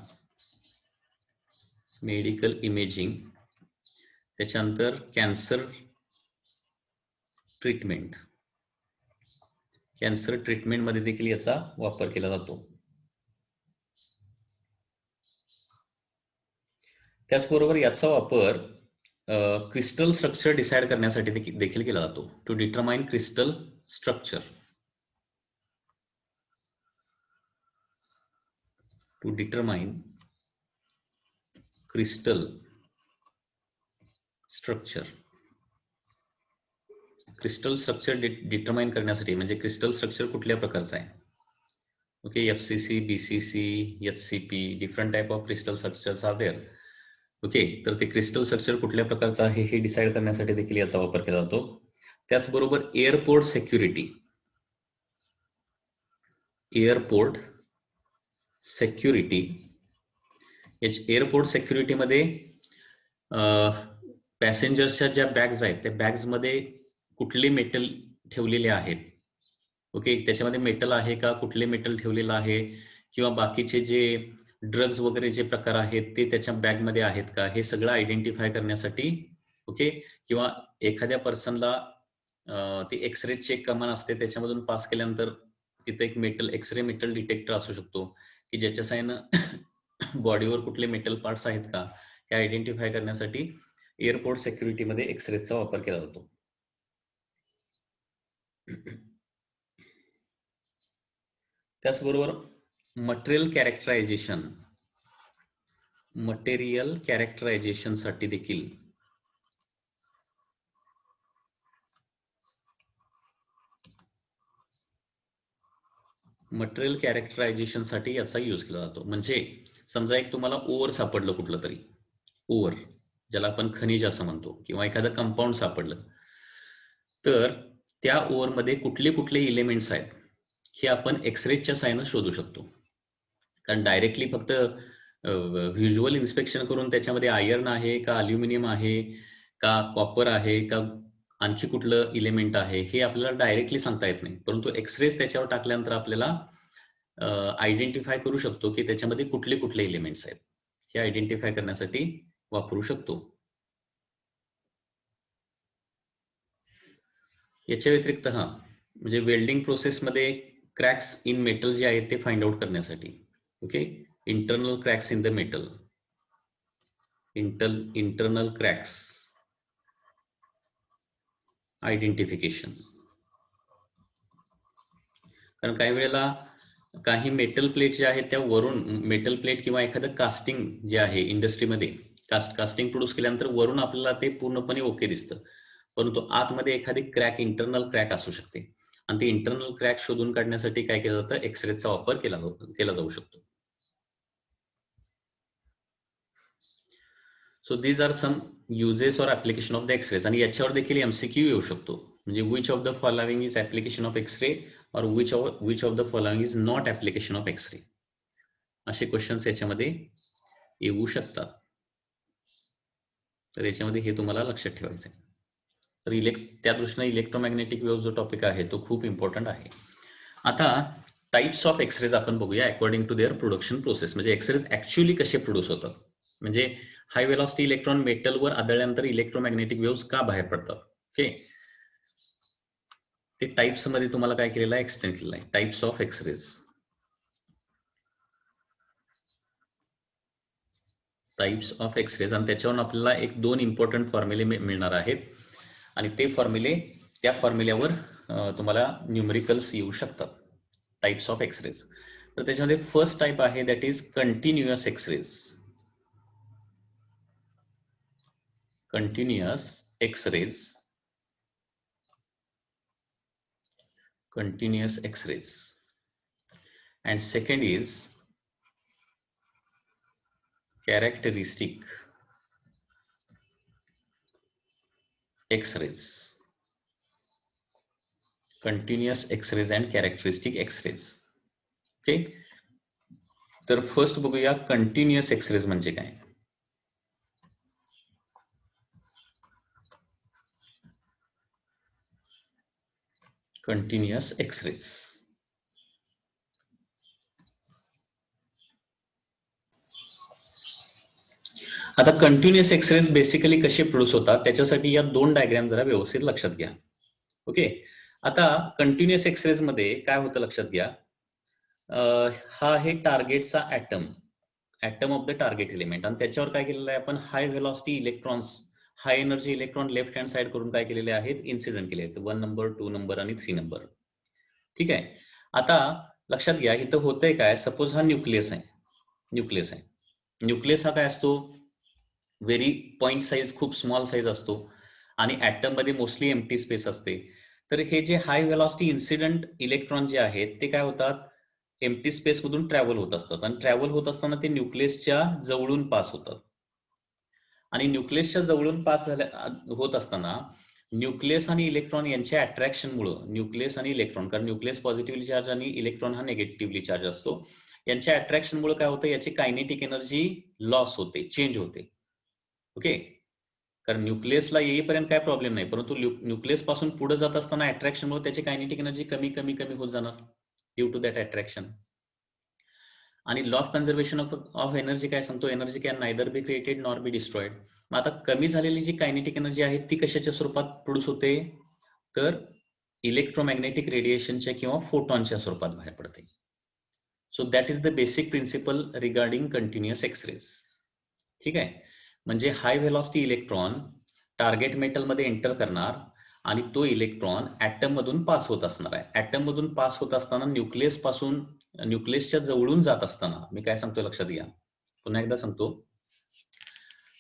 मेडिकल इमेजिंग. त्याच्यानंतर कॅन्सर ट्रीटमेंटमध्ये देखील याचा वापर केला जातो. त्याचबरोबर याचा वापर क्रिस्टल स्ट्रक्चर डिसाइड करण्यासाठी देखील केला जातो. To determine crystal structure, crystal structure determine करण्यासाठी, म्हणजे क्रिस्टल स्ट्रक्चर कुठल्या प्रकारचं आहे. Okay. FCC, BCC, HCP, different type of crystal structures are there. Okay. तर ते क्रिस्टल स्ट्रक्चर कुठल्या प्रकारचं आहे हे डिसाइड करण्यासाठी देखील याचा वापर केला जातो. त्याचबरोबर एअरपोर्ट सिक्युरिटी एअरपोर्ट सिक्युरिटीमध्ये पॅसेंजर्सच्या ज्या बॅग्स आहेत त्या बॅग्समध्ये कुठले मेटल ठेवलेले आहेत, ओके, त्याच्यामध्ये मेटल आहे का, कुठले मेटल ठेवलेलं आहे, किंवा बाकीचे जे ड्रग्ज वगैरे जे प्रकार आहेत ते त्याच्या बॅगमध्ये आहेत का, हे सगळं आयडेंटिफाय करण्यासाठी. ओके, किंवा एखाद्या पर्सनला ती एक्सरे चेक कमान असते, त्याच्यामधून पास केल्यानंतर तिथे एक मेटल एक्सरे मेटल डिटेक्टर असू शकतो की ज्याच्या साहाय्यानं बॉडीवर कुठले मेटल पार्ट्स आहेत का हे आयडेंटिफाय करण्यासाठी एअरपोर्ट सिक्युरिटीमध्ये एक्सरेचा वापर केला जातो. त्याचबरोबर मटेरियल कॅरेक्टरायझेशन साठी देखील याचा यूज केला जातो. म्हणजे समजा एक तुम्हाला ओव्हर सापडलं, कुठलं तरी ओव्हर, ज्याला आपण खनिज असं म्हणतो, किंवा एखादं कंपाऊंड सापडलं, तर त्या ओव्हर मध्ये कुठले कुठले इलेमेंट्स आहेत हे आपण एक्सरेच्या साहाय्यानं शोधू शकतो. कारण डायरेक्टली फक्त व्हिज्युअल इन्स्पेक्शन करून त्याच्यामध्ये आयर्न आहे का, अल्युमिनियम आहे का, कॉपर आहे का, आणखी कुठलं इलेमेंट आहे हे आपल्याला डायरेक्टली सांगता येत नाही. परंतु एक्सरेज त्याच्यावर टाकल्यानंतर आपल्याला आयडेंटिफाय करू शकतो की त्याच्यामध्ये कुठले कुठले इलेमेंट्स आहेत, हे आयडेंटिफाय करण्यासाठी वापरू शकतो. याच्या व्यतिरिक्त म्हणजे वेल्डिंग प्रोसेसमध्ये क्रॅक्स इन मेटल जे आहेत ते फाइंड आउट करण्यासाठी. Okay, internal cracks in the metal, internal cracks identification. कारण काही वेळेला काही मेटल प्लेट जे आहेत त्या वरून, मेटल प्लेट किंवा एखादं कास्टिंग जे आहे इंडस्ट्रीमध्ये, कास्टिंग प्रोड्यूस केल्यानंतर वरून आपल्याला ते पूर्णपणे ओके दिसतं, परंतु आतमध्ये एखादी क्रॅक, इंटरनल क्रॅक असू शकते, आणि ते इंटरनल क्रॅक शोधून काढण्यासाठी काय केलं जातं, एक्सरेचा वापर केला जाऊ शकतो. So these are some uses or application of the x rays. आणि याच्यावर देखील एमसीक्यू येऊ शकतो, म्हणजे which of the following is application of x ray और which of the following is not application of x ray, असे क्वेश्चन्स याच्यामध्ये येऊ शकतात. तर याच्यामध्ये हे तुम्हाला लक्षात ठेवायचं आहे. तर त्या दृष्टीने इलेक्ट्रोमॅग्नेटिक वेव्ह जो टॉपिक आहे तो खूप इम्पॉर्टंट आहे. आता टाइप्स ऑफ एक्सरेज आपण बघूया according to their production process. म्हणजे एक्सरेज ऍक्च्युअली कसे प्रोड्यूस होतात, म्हणजे हाय वेलॉसिटी इलेक्ट्रॉन मेटलवर आदळल्यानंतर इलेक्ट्रोमॅग्नेटिक वेव्स का बाहेर पडतात. ओके, ते टाइप्स मध्ये तुम्हाला काय केलेलं आहे, एक्सप्लेन केलेलं आहे. Types of x-rays, types of x-rays, आणि त्याच्यावरून आपल्याला एक दोन इम्पॉर्टंट फॉर्म्युले मिळणार आहेत, आणि ते फॉर्म्युले, त्या फॉर्म्युल्यावर तुम्हाला न्यूमरिकल्स येऊ शकतात. Types of x-rays. तर त्याच्यामध्ये फर्स्ट टाइप आहे that is continuous x-rays. continuous x-rays and second is characteristic x-rays, continuous x-rays and characteristic x-rays. Okay, तर फर्स्ट बघूया कंटिन्युअस एक्सरेज म्हणजे काय. कंटिन्युअस एक्सरेज, आता कंटिन्युअस एक्सरेज बेसिकली कसे प्रोड्यूस होतात त्याच्यासाठी या दोन डायग्राम जरा व्यवस्थित लक्षात घ्या. ओके, आता कंटिन्युअस एक्सरेज मध्ये काय होतं लक्षात घ्या. हा आहे टार्गेटचा atom of the target element, आणि त्याच्यावर काय केलेलं आहे आपण, high velocity electrons, high energy electron left hand side करून काय केलेले आहेत, इन्सिडेंट केले आहेत, 1 नंबर 2 नंबर आणि 3 नंबर. ठीक आहे, आता लक्षात घ्या इथं होतंय काय, सपोज हा न्यूक्लियस आहे. न्यूक्लियस हा काय असतो, व्हेरी पॉइंट साईज, खूप स्मॉल साईज असतो, आणि ऍटम मध्ये मोस्टली एम्प्टी स्पेस असते. तर हे जे हाय व्हेलॉसिटी इन्सिडेंट इलेक्ट्रॉन जे आहेत ते काय होतात, एम्प्टी स्पेस मधून ट्रॅव्हल होत असतात, आणि ट्रॅव्हल होत असताना ते न्यूक्लियसच्या जवळून पास होतात. आणि न्यूक्लियसच्या जवळून पास होत असताना न्यूक्लियस आणि इलेक्ट्रॉन यांच्या अट्रॅक्शनमुळे, न्यूक्लियस आणि इलेक्ट्रॉन, कारण न्यूक्लियस पॉझिटिव्हली चार्ज आणि इलेक्ट्रॉन हा निगेटिव्हली चार्ज असतो, यांच्या अट्रॅक्शनमुळे काय होतं, याची कायनेटिक एनर्जी लॉस होते, चेंज होते. ओके, कारण न्यूक्लियसला येईपर्यंत काय प्रॉब्लेम नाही, परंतु न्यूक्लियस पासून पुढे जात असताना अट्रॅक्शनमुळे त्याची कायनेटिक एनर्जी कमी कमी कमी होत जाणार ड्यू टू दॅट अट्रॅक्शन. आणि law of conservation of energy काय सांगतो, energy can neither be created nor be destroyed. मग आता कमी झालेली जी कायनेटिक एनर्जी आहे ती कशाच्या स्वरूपात प्रोड्यूस होते, तर इलेक्ट्रोमॅग्नेटिक रेडिएशनच्या किंवा फोटॉनच्या स्वरूपात बाहेर पडते. So that is the basic principle regarding continuous x-rays. ठीक आहे, म्हणजे हाय व्हेलॉसिटी इलेक्ट्रॉन टार्गेट मेटलमध्ये एंटर करणार आणि तो इलेक्ट्रॉन ऍटम मधून पास होत असणार आहे. ऍटम मधून पास होत असताना न्यूक्लियस पासून, न्यूक्लियसच्या जवळून जात असताना, मी काय सांगतोय लक्षात घ्या, पुन्हा एकदा सांगतो,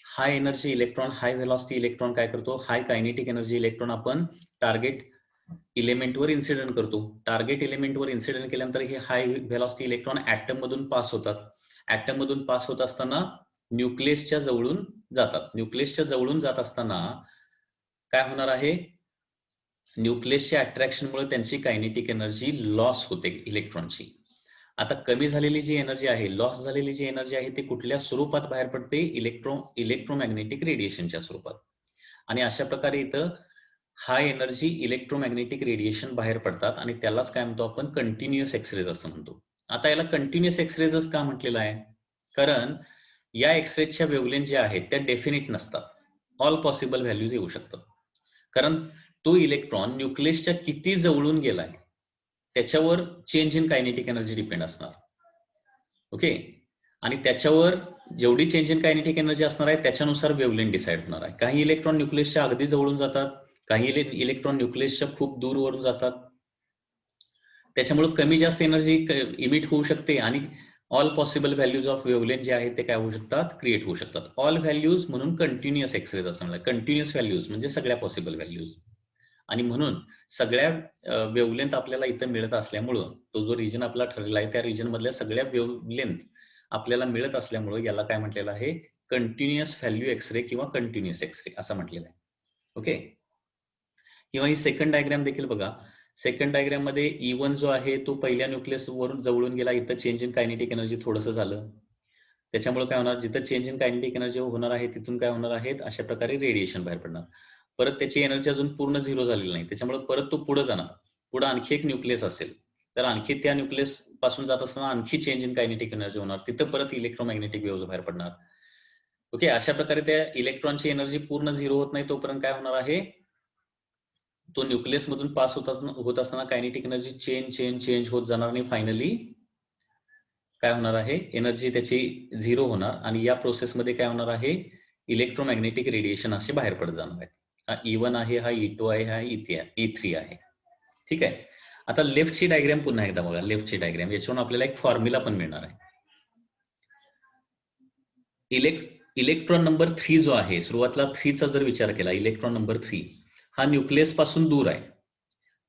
हाय एनर्जी इलेक्ट्रॉन, हाय व्हेलॉसिटी इलेक्ट्रॉन काय करतो, हाय कायनेटिक एनर्जी इलेक्ट्रॉन आपण टार्गेट इलेमेंटवर इन्सिडेंट करतो. टार्गेट इलेमेंटवर इन्सिडेंट केल्यानंतर हे हाय व्हेलॉसिटी इलेक्ट्रॉन ऍटम मधून पास होतात. ऍटम मधून पास होत असताना न्यूक्लियसच्या जवळून जातात. न्यूक्लियसच्या जवळून जात असताना काय होणार आहे, न्यूक्लियसच्या अट्रॅक्शनमुळे त्यांची कायनेटिक एनर्जी लॉस होते इलेक्ट्रॉनची. आता कमी झालेली जी एनर्जी आहे, लॉस झालेली जी एनर्जी आहे ती कुठल्या स्वरूपात बाहेर पडते, इलेक्ट्रोमॅग्नेटिक रेडिएशनच्या स्वरूपात. आणि अशा प्रकारे इथं हाय एनर्जी इलेक्ट्रोमॅग्नेटिक रेडिएशन बाहेर पडतात आणि त्यालाच काय म्हणतो आपण, कंटिन्युअस एक्सरेज असं म्हणतो. आता याला कंटिन्युअस एक्सरेजच का म्हटलेलं आहे, कारण या एक्सरेजच्या वेव्हलेंथ ज्या आहेत त्या डेफिनेट नसतात, ऑल पॉसिबल व्हॅल्यूज येऊ शकतात. कारण तो इलेक्ट्रॉन न्यूक्लियसच्या किती जवळून गेलाय त्याच्यावर change in kinetic energy depend असणार. ओके, आणि त्याच्यावर जेवढी चेंज इन कायनेटिक एनर्जी असणार आहे त्याच्यानुसार वेव्हलेंथ डिसाईड होणार आहे. काही इलेक्ट्रॉन न्यूक्लियसच्या अगदी जवळून जातात, काही इलेक्ट्रॉन न्यूक्लियसच्या खूप दूरवरून जातात. त्याच्यामुळे कमी जास्त एनर्जी इमिट होऊ शकते आणि all possible values of wavelength जे आहेत ते काय होऊ शकतात, क्रिएट होऊ शकतात. ऑल व्हॅल्यूज म्हणून कंटिन्युअस एक्सरेज असं म्हणतात. कंटिन्युअस व्हॅल्यूज म्हणजे सगळ्या पॉसिबल व्हॅल्यूज. आणि म्हणून सगळ्या वेव्हलेंथ आपल्याला इथं मिळत असल्यामुळं, तो जो रिजन आपला ठरलेला आहे त्या रिजन मधल्या सगळ्या वेव्हलेंथ आपल्याला मिळत असल्यामुळं याला काय म्हटलेलं आहे, कंटिन्युअस व्हॅल्यू एक्सरे किंवा कंटिन्युअस एक्सरे असं म्हटलेलं आहे. ओके, किंवा ही सेकंड डायग्राम देखील बघा. सेकंड डायग्राम मध्ये E1 जो आहे तो पहिल्या न्यूक्लियस वरून जवळून गेला, इथं चेंज इन कायनेटिक एनर्जी थोडंसं झालं, त्याच्यामुळे काय होणार, जिथं चेंज इन कायनेटिक एनर्जी होणार आहे तिथून काय होणार आहे, अशा प्रकारे रेडिएशन बाहेर पडणार. परत त्याची एनर्जी अजून पूर्ण झिरो झालेली नाही, त्याच्यामुळे परत तो पुढे जाणार. पुढे आणखी एक न्यूक्लियस असेल तर आणखी त्या न्यूक्लियस पासून जात असताना आणखी चेंज इन कायनेटिक एनर्जी होणार, तिथं परत इलेक्ट्रोमॅग्नेटिक वेव्हज बाहेर पडणार. ओके, अशा प्रकारे त्या इलेक्ट्रॉनची एनर्जी पूर्ण झिरो होत नाही तोपर्यंत काय होणार आहे, तो न्यूक्लियस मधून पास होत असताना कायनेटिक एनर्जी चेंज होत जाणार आणि फायनली काय होणार आहे, एनर्जी त्याची झिरो होणार आणि या प्रोसेसमध्ये काय होणार आहे, इलेक्ट्रोमॅग्नेटिक रेडिएशन असे बाहेर पडत जाणार आहे. हा E1 आहे, हा E2 आहे, हा E3 आहे. ठीक आहे, आता लेफ्टची डायग्राम पुन्हा एकदा बघा. लेफ्टची डायग्राम याच्यावरून आपल्याला एक फॉर्म्युला पण मिळणार आहे. इलेक्ट्रॉन नंबर 3 जो आहे, सुरुवातीला 3 चा जर विचार केला, इलेक्ट्रॉन नंबर 3 हा न्यूक्लियस पासून दूर आहे,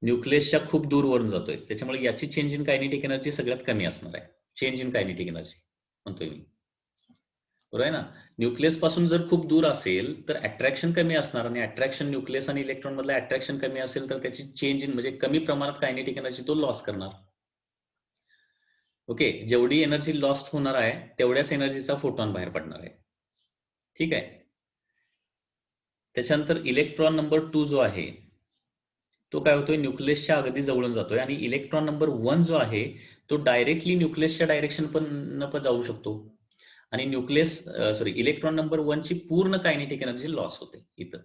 न्यूक्लियसच्या खूप दूरवरून जातोय, त्याच्यामुळे याची चेंज इन कायनेटिक एनर्जी सगळ्यात कमी असणार आहे. चेंज इन कायनेटिक एनर्जी म्हणतोय मी, बरोबर आहे ना. न्यूक्लियस पासून जर खूप दूर असेल तर अट्रॅक्शन कमी असणार आणि अट्रॅक्शन न्यूक्लियस आणि इलेक्ट्रॉन मधलं अट्रॅक्शन कमी असेल तर त्याची चेंज इन म्हणजे कमी प्रमाणात कायनेटिक एनर्जी तो लॉस करणार. ओके, जेवढी एनर्जी लॉस्ट होणार आहे तेवढ्याच एनर्जीचा फोटॉन बाहेर पडणार आहे. ठीक आहे, त्याच्यानंतर इलेक्ट्रॉन नंबर 2 जो आहे तो काय होतोय, न्यूक्लियसच्या अगदी जवळून जातोय आणि इलेक्ट्रॉन नंबर 1 जो आहे तो डायरेक्टली न्यूक्लियसच्या डायरेक्शन पण जाऊ शकतो आणि इलेक्ट्रॉन नंबर 1 ची पूर्ण कायनेटिक एनर्जी लॉस होते. इथं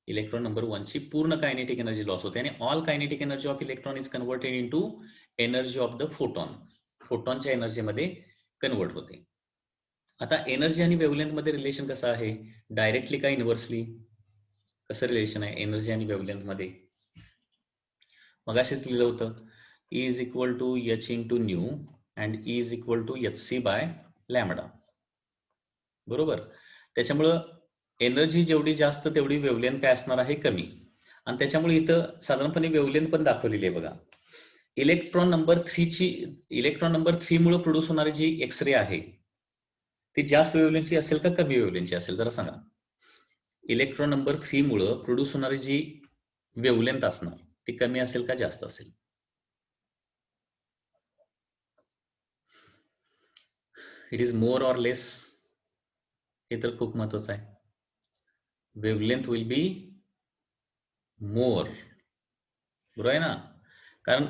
इलेक्ट्रॉन नंबर 1 ची पूर्ण कायनेटिक एनर्जी लॉस होते आणि all kinetic energy of electron is converted into energy of the photon, फोटॉनच्या एनर्जीमध्ये कन्वर्ट होते. आता एनर्जी आणि वेव्हलेंथ मध्ये रिलेशन कसं आहे, डायरेक्टली का इनव्हर्सली, कसं रिलेशन आहे एनर्जी आणि वेव्हलेंथ मध्ये, मगाशीच लिहिलं होतं E is equal to H into nu and E is equal to HC by lambda, बरोबर. त्याच्यामुळं एनर्जी जेवढी जास्त तेवढी वेव्हलेंथ काय असणार आहे, कमी. आणि त्याच्यामुळे इथं साधारणपणे वेव्हलेंथ पण दाखवलेली आहे बघा. इलेक्ट्रॉन नंबर 3 मुळे प्रोड्यूस होणारी जी एक्सरे आहे ती जास्त वेव्हलेंथची असेल का कमी वेव्हलेंथची असेल, जरा सांगा. इलेक्ट्रॉन नंबर 3 मुळे प्रोड्यूस होणारी जी वेव्हलेंथ असणार ती कमी असेल का जास्त असेल? इट इज मोर ऑर लेस, हे तर खूप महत्वाचं आहे. वेवलेंथ विल बी मोर, बरोबर आहे ना? कारण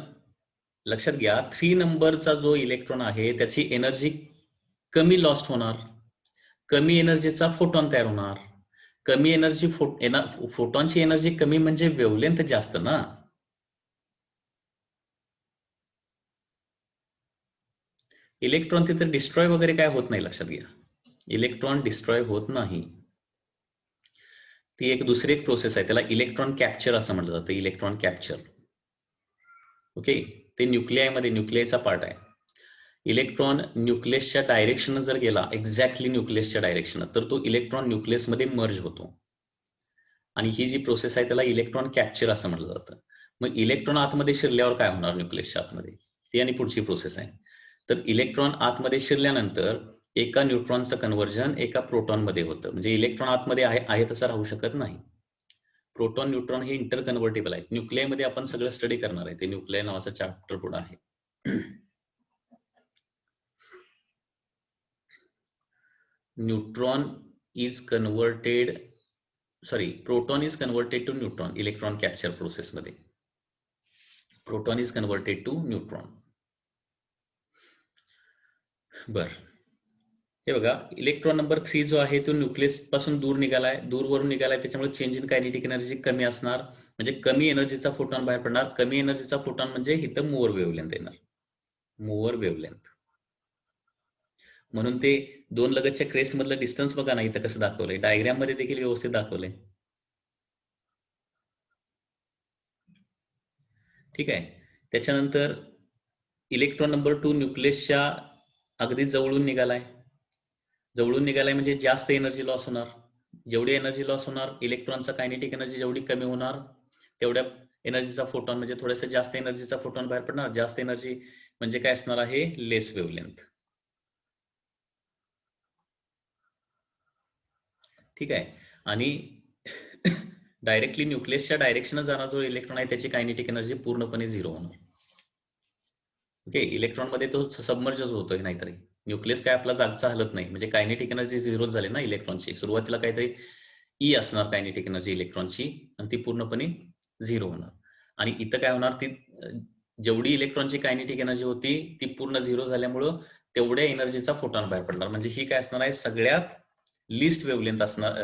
लक्षात घ्या 3 नंबरचा जो इलेक्ट्रॉन आहे त्याची एनर्जी कमी लॉस्ट होणार, कमी एनर्जीचा फोटॉन तयार होणार. कमी एनर्जी फोटॉनची एनर्जी कमी म्हणजे वेवलेंथ जास्त ना. इलेक्ट्रॉन तिथे डिस्ट्रॉय वगैरे काय होत नाही, लक्षात घ्या. इलेक्ट्रॉन डिस्ट्रॉय होत नाही. ती एक दुसरी एक प्रोसेस आहे, त्याला इलेक्ट्रॉन कॅप्चर असं म्हटलं जातं. Electron capture. ओके, ते न्यूक्लियामध्ये, न्यूक्लियाचा पार्ट आहे. इलेक्ट्रॉन न्यूक्लियसच्या डायरेक्शन जर गेला, एक्झॅक्टली न्यूक्लियसच्या डायरेक्शन, तर तो इलेक्ट्रॉन न्यूक्लियसमध्ये मर्ज होतो. आणि ही जी प्रोसेस आहे त्याला इलेक्ट्रॉन कॅप्चर असं म्हटलं जातं. मग इलेक्ट्रॉन आतमध्ये शिरल्यावर काय होणार न्यूक्लियसच्या आतमध्ये, ती आणि पुढची प्रोसेस आहे. तर इलेक्ट्रॉन आतमध्ये शिरल्यानंतर एका न्यूट्रॉनचं कन्व्हर्जन एका प्रोटॉनमध्ये होतं. म्हणजे इलेक्ट्रॉन आतमध्ये आहे तसा राहू शकत नाही. प्रोटॉन न्यूट्रॉन हे इंटर कन्व्हर्टेबल आहेत. न्यूक्लियामध्ये आपण सगळं स्टडी करणार आहे, ते न्यूक्लिया नावाचा चॅप्टर पुढे आहे. Neutron is converted, proton is converted to neutron electron capture process मध्ये. Proton is converted to neutron. बर, हे बघा, इलेक्ट्रॉन नंबर 3 जो आहे तो न्यूक्लियस पासून दूर निघालाय, दूरवरून निघालाय, त्याच्यामुळे चेंज इन कायनेटिक एनर्जी कमी असणार, म्हणजे कमी एनर्जीचा फोटॉन बाहेर पडणार. कमी एनर्जीचा फोटॉन म्हणजे इथं मोर वेवलेंथ येणार, मोर वेवलेंथ. म्हणून ते दोन लगतच्या क्रेस्ट मधलं डिस्टन्स बघा ना, इथं कसं दाखवलंय, डायग्राम मध्ये देखील व्यवस्थित दाखवलंय. ठीक आहे. त्याच्यानंतर इलेक्ट्रॉन नंबर 2 न्यूक्लियसच्या अगदी जवळून निघालाय. जवळून निघालाय म्हणजे जास्त एनर्जी लॉस होणार. जेवढी एनर्जी लॉस होणार, इलेक्ट्रॉनचा कायनेटिक एनर्जी जेवढी कमी होणार, तेवढ्या एनर्जीचा फोटॉन म्हणजे थोडंसं जास्त एनर्जीचा फोटॉन बाहेर पडणार. जास्त एनर्जी म्हणजे काय असणार आहे, लेस वेवलेंथ. ठीक आहे. आणि डायरेक्टली न्यूक्लियसच्या डायरेक्शन जाणारा जो इलेक्ट्रॉन आहे त्याची कायनेटिक एनर्जी पूर्णपणे झिरो होणार. ओके, इलेक्ट्रॉन मध्ये तो सबमर्जच होतोय, नाहीतरी न्यूक्लियस काय आपला जागचा हलत नाही, म्हणजे कायनेटिक एनर्जी झिरो झाली ना इलेक्ट्रॉनची. सुरुवातीला काहीतरी ई असणार कायनेटिक एनर्जी इलेक्ट्रॉनची, आणि ती पूर्णपणे झिरो होणार. आणि इथं काय होणार, ती जेवढी इलेक्ट्रॉनची कायनेटिक एनर्जी होती ती पूर्ण झिरो झाल्यामुळं तेवढ्या एनर्जीचा फोटॉन बाहेर पडणार. म्हणजे ही काय असणार आहे, सगळ्यात लिस्ट वेवलेंथ असणार,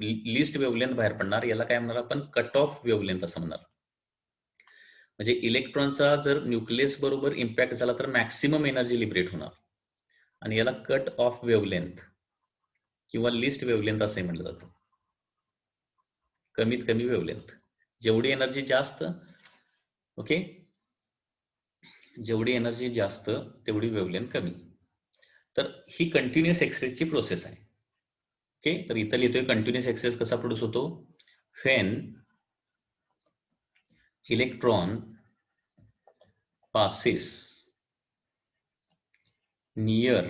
लिस्ट वेवलेंथ बाहेर पडणार. याला काय म्हणणार आपण, कट ऑफ वेवलेंथ असं म्हणणार. म्हणजे इलेक्ट्रॉनचा जर न्यूक्लियस बरोबर इम्पॅक्ट झाला तर मॅक्सिमम एनर्जी लिबरेट होणार, आणि याला कट ऑफ वेवलेंथ किंवा लिस्ट वेवलेंथ असे म्हटलं जातं. कमीत कमी वेवलेंथ, जेवढी एनर्जी जास्त, ओके, जेवढी एनर्जी जास्त तेवढी वेवलेंथ कमी. तर ही कंटिन्युअस एक्सरेची प्रोसेस आहे. ओके, तर इथं लिहितोय कंटिन्युअस एक्सरेस कसा प्रोड्यूस होतो. When electron passes near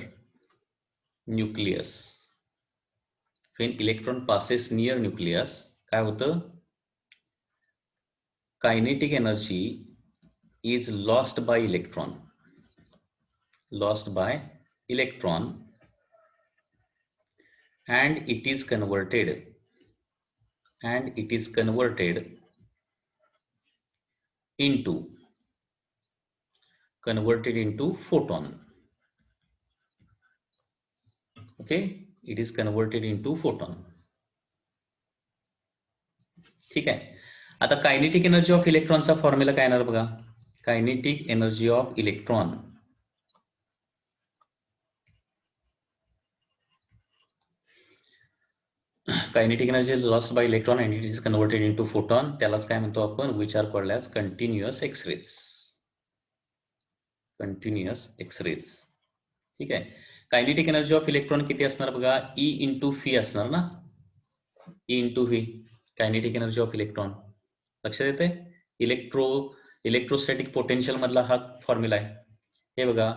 nucleus, when electron passes near nucleus काय होतं, kinetic energy is lost by electron, and it is converted into photon. Okay, it is converted into photon. ठीक आहे. आता कायनेटिक एनर्जी ऑफ इलेक्ट्रॉनचा फॉर्म्युला काय येणार बघा. Kinetic energy of electron kinetic energy lost by electron and it is converted into photon. त्यालाच काय म्हणतो आपण, which are called as continuous x-rays. Continuous x-rays. ठीक आहे. कायनेटिक एनर्जी ऑफ इलेक्ट्रॉन किती असणार बघा, ई इंटू फी असणार ना, E into V kinetic energy of electron. लक्षात येते, इलेक्ट्रोस्टॅटिक पोटेन्शियल मधला हा फॉर्म्युला आहे. हे बघा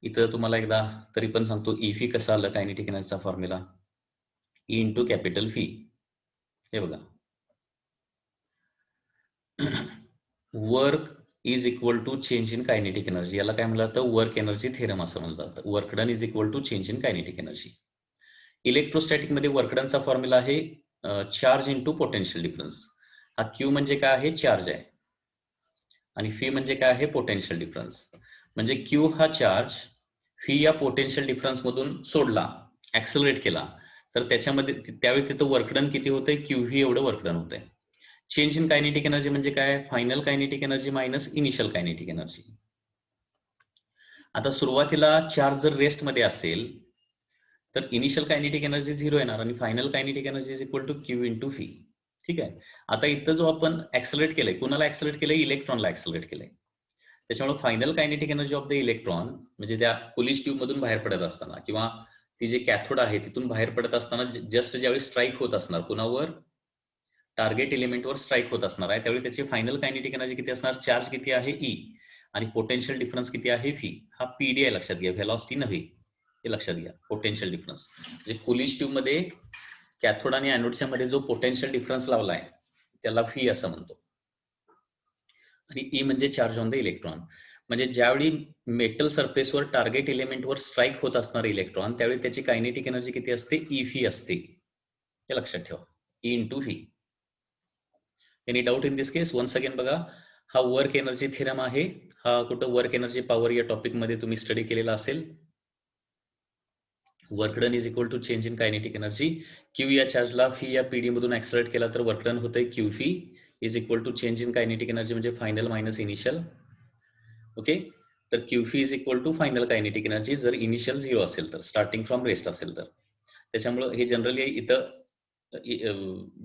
इथं तुम्हाला एकदा तरी पण सांगतो, ई फी कसा आलं कायनेटिक एनर्जीचा formula, E into capital phi. हे बघा, work is equal to change in kinetic energy. याला काय म्हणलं जातं, वर्क एनर्जी थेरम असं म्हणलं जातं. Work done is equal to change in kinetic energy. Electrostatic मध्ये वर्क डनचा फॉर्म्युला आहे चार्ज इंटू पोटेन्शियल डिफरन्स. हा क्यू म्हणजे काय आहे, चार्ज आहे, आणि फी म्हणजे काय आहे, पोटेन्शियल डिफरन्स. म्हणजे क्यू हा चार्ज फी या पोटेन्शियल डिफरन्स मधून सोडला, ऍक्सलरेट केला, तर त्याच्यामध्ये त्यावेळी तिथं वर्कडन किती होतंय, क्यू व्ही एवढं वर्कडन होतंय. चेंज इन कायनेटिक एनर्जी म्हणजे काय, final kinetic energy minus initial kinetic energy. आता सुरुवातीला चार्ज जर रेस्ट मध्ये असेल तर इनिशियल कायनेटिक एनर्जी 0 येणार आणि final kinetic energy is equal to Q into V. ठीक आहे. आता इथं जो आपण ऍक्सलरेट केलंय, कुणाला ऍक्सलरेट केलंय, इलेक्ट्रॉनला ऍक्सलरेट केलंय. त्याच्यामुळे final kinetic energy of the electron म्हणजे त्या कुलिश ट्यूब मधून बाहेर पडत असताना किंवा ती जे कॅथोड आहे तिथून बाहेर पडत असताना जस्ट ज्यावेळी स्ट्राईक होत असणार, कुणावर, टार्गेट एलिमेंटवर स्ट्राईक होत असणार आहे, त्यावेळी त्याची फायनल कायनेटिक एनर्जी किती असणार, चार्ज किती आहे ई, आणि पोटेन्शियल डिफरन्स किती आहे व्ही. हा पीडी आहे, लक्षात घ्या, व्हेलॉसिटी नव्हे, हे लक्षात घ्या. पोटेन्शियल डिफरन्स म्हणजे कुलिश ट्यूब मध्ये कॅथोड आणि एनोडच्या मध्ये जो पोटेन्शियल डिफरन्स लावलाय त्याला व्ही असं म्हणतो. आणि ई म्हणजे चार्ज ऑन द इलेक्ट्रॉन. म्हणजे ज्यावेळी मेटल सरफेसवर टार्गेट एलिमेंटवर स्ट्राईक होत असणार इलेक्ट्रॉन, त्यावेळी त्याची कायनेटिक एनर्जी किती असते, ई व्ही असते, हे लक्षात ठेवा, E into V. Any doubt in this case? Once again बघा, हा वर्क एनर्जी थिरम आहे. हा कुठं वर्क एनर्जी पॉवर या टॉपिक मध्ये तुम्ही स्टडी केलेला असेल. Work done is equal to change in kinetic energy. Q या चार्जला फी या पीडी मधून ऍक्सलरेट केला तर वर्क डन होतंय Q phi is equal to change in kinetic energy म्हणजे फायनल मायनस इनिशियल. ओके, तर Q phi is equal to final kinetic energy जर इनिशियल 0 असेल तर, स्टार्टिंग फ्रॉम रेस्ट असेल तर. त्याच्यामुळे हे जनरली इथं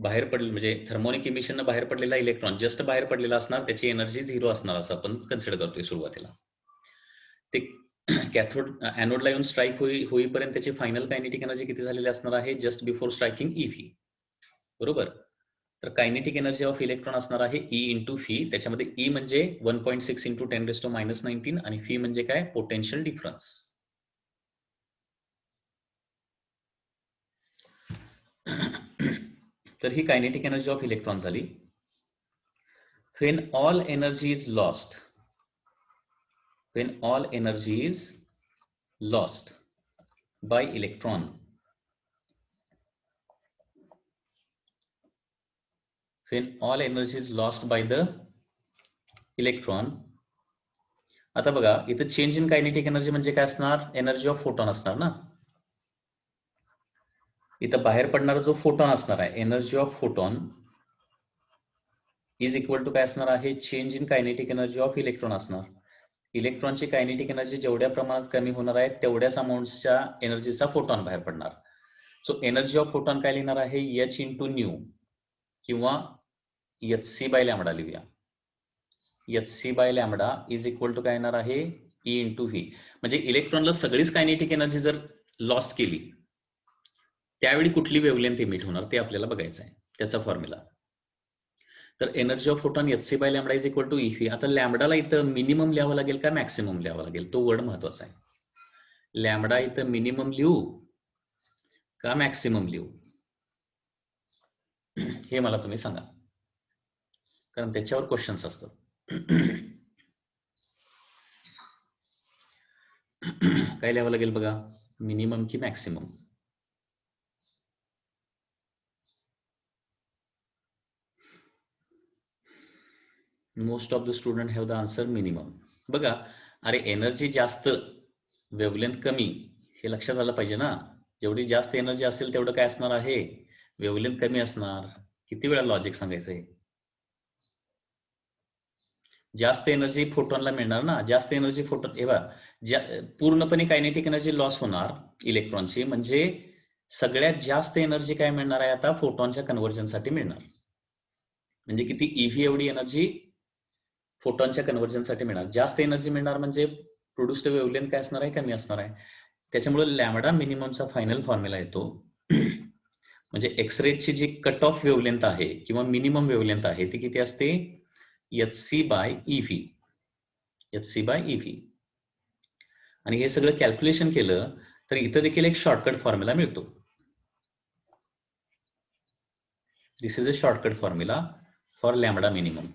बाहेर पडले म्हणजे थर्मोनिक इमिशन बाहेर पडलेला इलेक्ट्रॉन जस्ट बाहेर पडलेला असणार, त्याची एनर्जी 0 असणार असं आपण कन्सिडर करतोय सुरुवातीला. ते कॅथोड एनोडला येऊन स्ट्राईक होईपर्यंत त्याची फायनल कायनेटिक एनर्जी किती झालेली असणार आहे, just before striking E V. बरोबर. तर कायनेटिक एनर्जी ऑफ इलेक्ट्रॉन असणार आहे ई इंटू फी. त्याच्यामध्ये ई म्हणजे 1.6 इंटू 10⁻⁻⁹ आणि फी म्हणजे काय, पोटेन्शियल डिफरन्स. तर ही कायनेटिक एनर्जी ऑफ इलेक्ट्रॉन झाली. When all energy is lost, when all energy is lost by electron, when all energy is lost by the electron. आता बघा इथं चेंज इन कायनेटिक एनर्जी म्हणजे काय असणार, एनर्जी ऑफ फोटॉन असणार ना. इथं बाहेर पडणारा जो फोटॉन असणार आहे, energy of photon is equal to काय असणार आहे, change in kinetic energy of electron असणार. इलेक्ट्रॉनची कायनेटिक एनर्जी जेवढ्या प्रमाणात कमी होणार आहे तेवढ्याच अमाऊंटच्या एनर्जीचा फोटॉन बाहेर पडणार. सो एनर्जी ऑफ फोटॉन काय लिहिणार आहे, एच इंटू न्यू किंवा एच सी बाय लॅमडा लिहूया. H C by lambda is equal to काय येणार आहे, ई इंटू व्ही. म्हणजे इलेक्ट्रॉनला सगळीच कायनेटिक एनर्जी जर लॉस्ट केली त्यावेळी कुठली वेव्हलेंथ इमिट होणार ते आपल्याला बघायचं आहे, त्याचा फॉर्म्युला. तर energy of photon H C by lambda is equal to E V. आता लॅमडाला इथं मिनिमम लिहावं लागेल का मॅक्सिमम लिहावं लागेल, तो वर्ड महत्वाचा आहे. लॅमडा इथं मिनिमम लिहू का मॅक्सिमम लिहू हे मला तुम्ही सांगा, कारण त्याच्यावर क्वेश्चन्स असतात. काय लिहावं लागेल बघा, मिनिमम की maximum. Most of the student have the answer minimum. बघा, अरे एनर्जी जास्त वेव्हलेंथ कमी हे लक्षात आलं पाहिजे ना. जेवढी जास्त एनर्जी असेल तेवढं काय असणार आहे, वेव्हलेंथ कमी असणार. किती वेळा लॉजिक सांगायचंय, जास्त एनर्जी फोटॉनला मिळणार ना. जास्त एनर्जी फोटॉन पूर्णपणे कायनेटिक एनर्जी लॉस होणार इलेक्ट्रॉनची, म्हणजे सगळ्यात जास्त एनर्जी काय मिळणार आहे आता, फोटॉनच्या कन्व्हर्जनसाठी मिळणार. म्हणजे किती, ईव्ही एवढी एनर्जी फोटॉनच्या कन्व्हर्जनसाठी मिळणार. जास्त एनर्जी मिळणार म्हणजे प्रोड्युस्ड वेव्हलेंथ काय असणार आहे, कमी असणार आहे. त्याच्यामुळे लॅमडा मिनिममचा फायनल फॉर्म्युला येतो. म्हणजे एक्सरेची जी कट ऑफ वेव्हलेंथ आहे किंवा मिनिमम वेव्हलेंथ आहे ती किती असते, H C by EV. H C by EV. आणि हे सगळं कॅल्क्युलेशन केलं तर इथं देखील एक शॉर्टकट फॉर्म्युला मिळतो. This is a shortcut formula for lambda minimum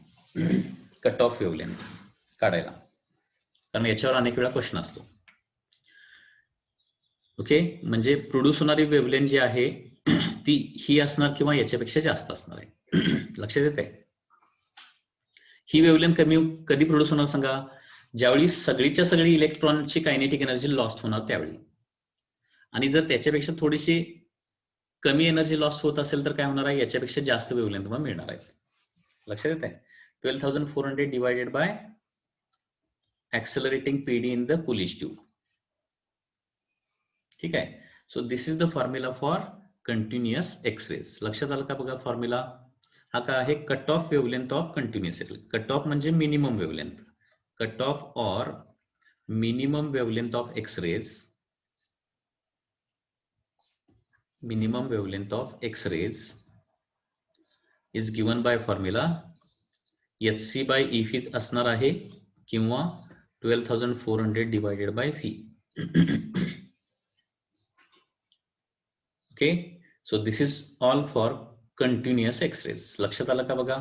cut off wavelength काढायला, कारण याच्यावर अनेक वेळा क्वेश्चन असतो. ओके, म्हणजे प्रोड्यूस होणारी वेव्हलेंथ जी आहे ती ही असणार किंवा याच्यापेक्षा जास्त असणार आहे. लक्षात येत आहे? ही वेव्हलेंथ कधी प्रोड्यूस होणार सांगा? ज्यावेळी सगळीच्या सगळी इलेक्ट्रॉनची कायनेटिक एनर्जी लॉस्ट होणार त्यावेळी. आणि जर त्याच्यापेक्षा थोडीशी कमी एनर्जी लॉस्ट होत असेल तर काय होणार आहे? याच्यापेक्षा जास्त वेव्हलेंथ तुम्हाला मिळणार आहे. लक्षात येत आहे? 12,400 divided by accelerating PD in the Coolidge tube. ठीक आहे. So this is the formula for continuous x-rays. लक्षात आलं का बघा फॉर्म्युला? हा काय आहे? Cut off wavelength of continuous. Cut off म्हणजे मिनिमम वेव्हलेंथ. कट ऑफ और minimum wavelength of x-rays. Minimum wavelength of x-rays is given by formula HC by E phi असणार आहे किंवा 12,400 divided by phi. Okay, so this is all for continuous x-rays. लक्षात आलं का बघा?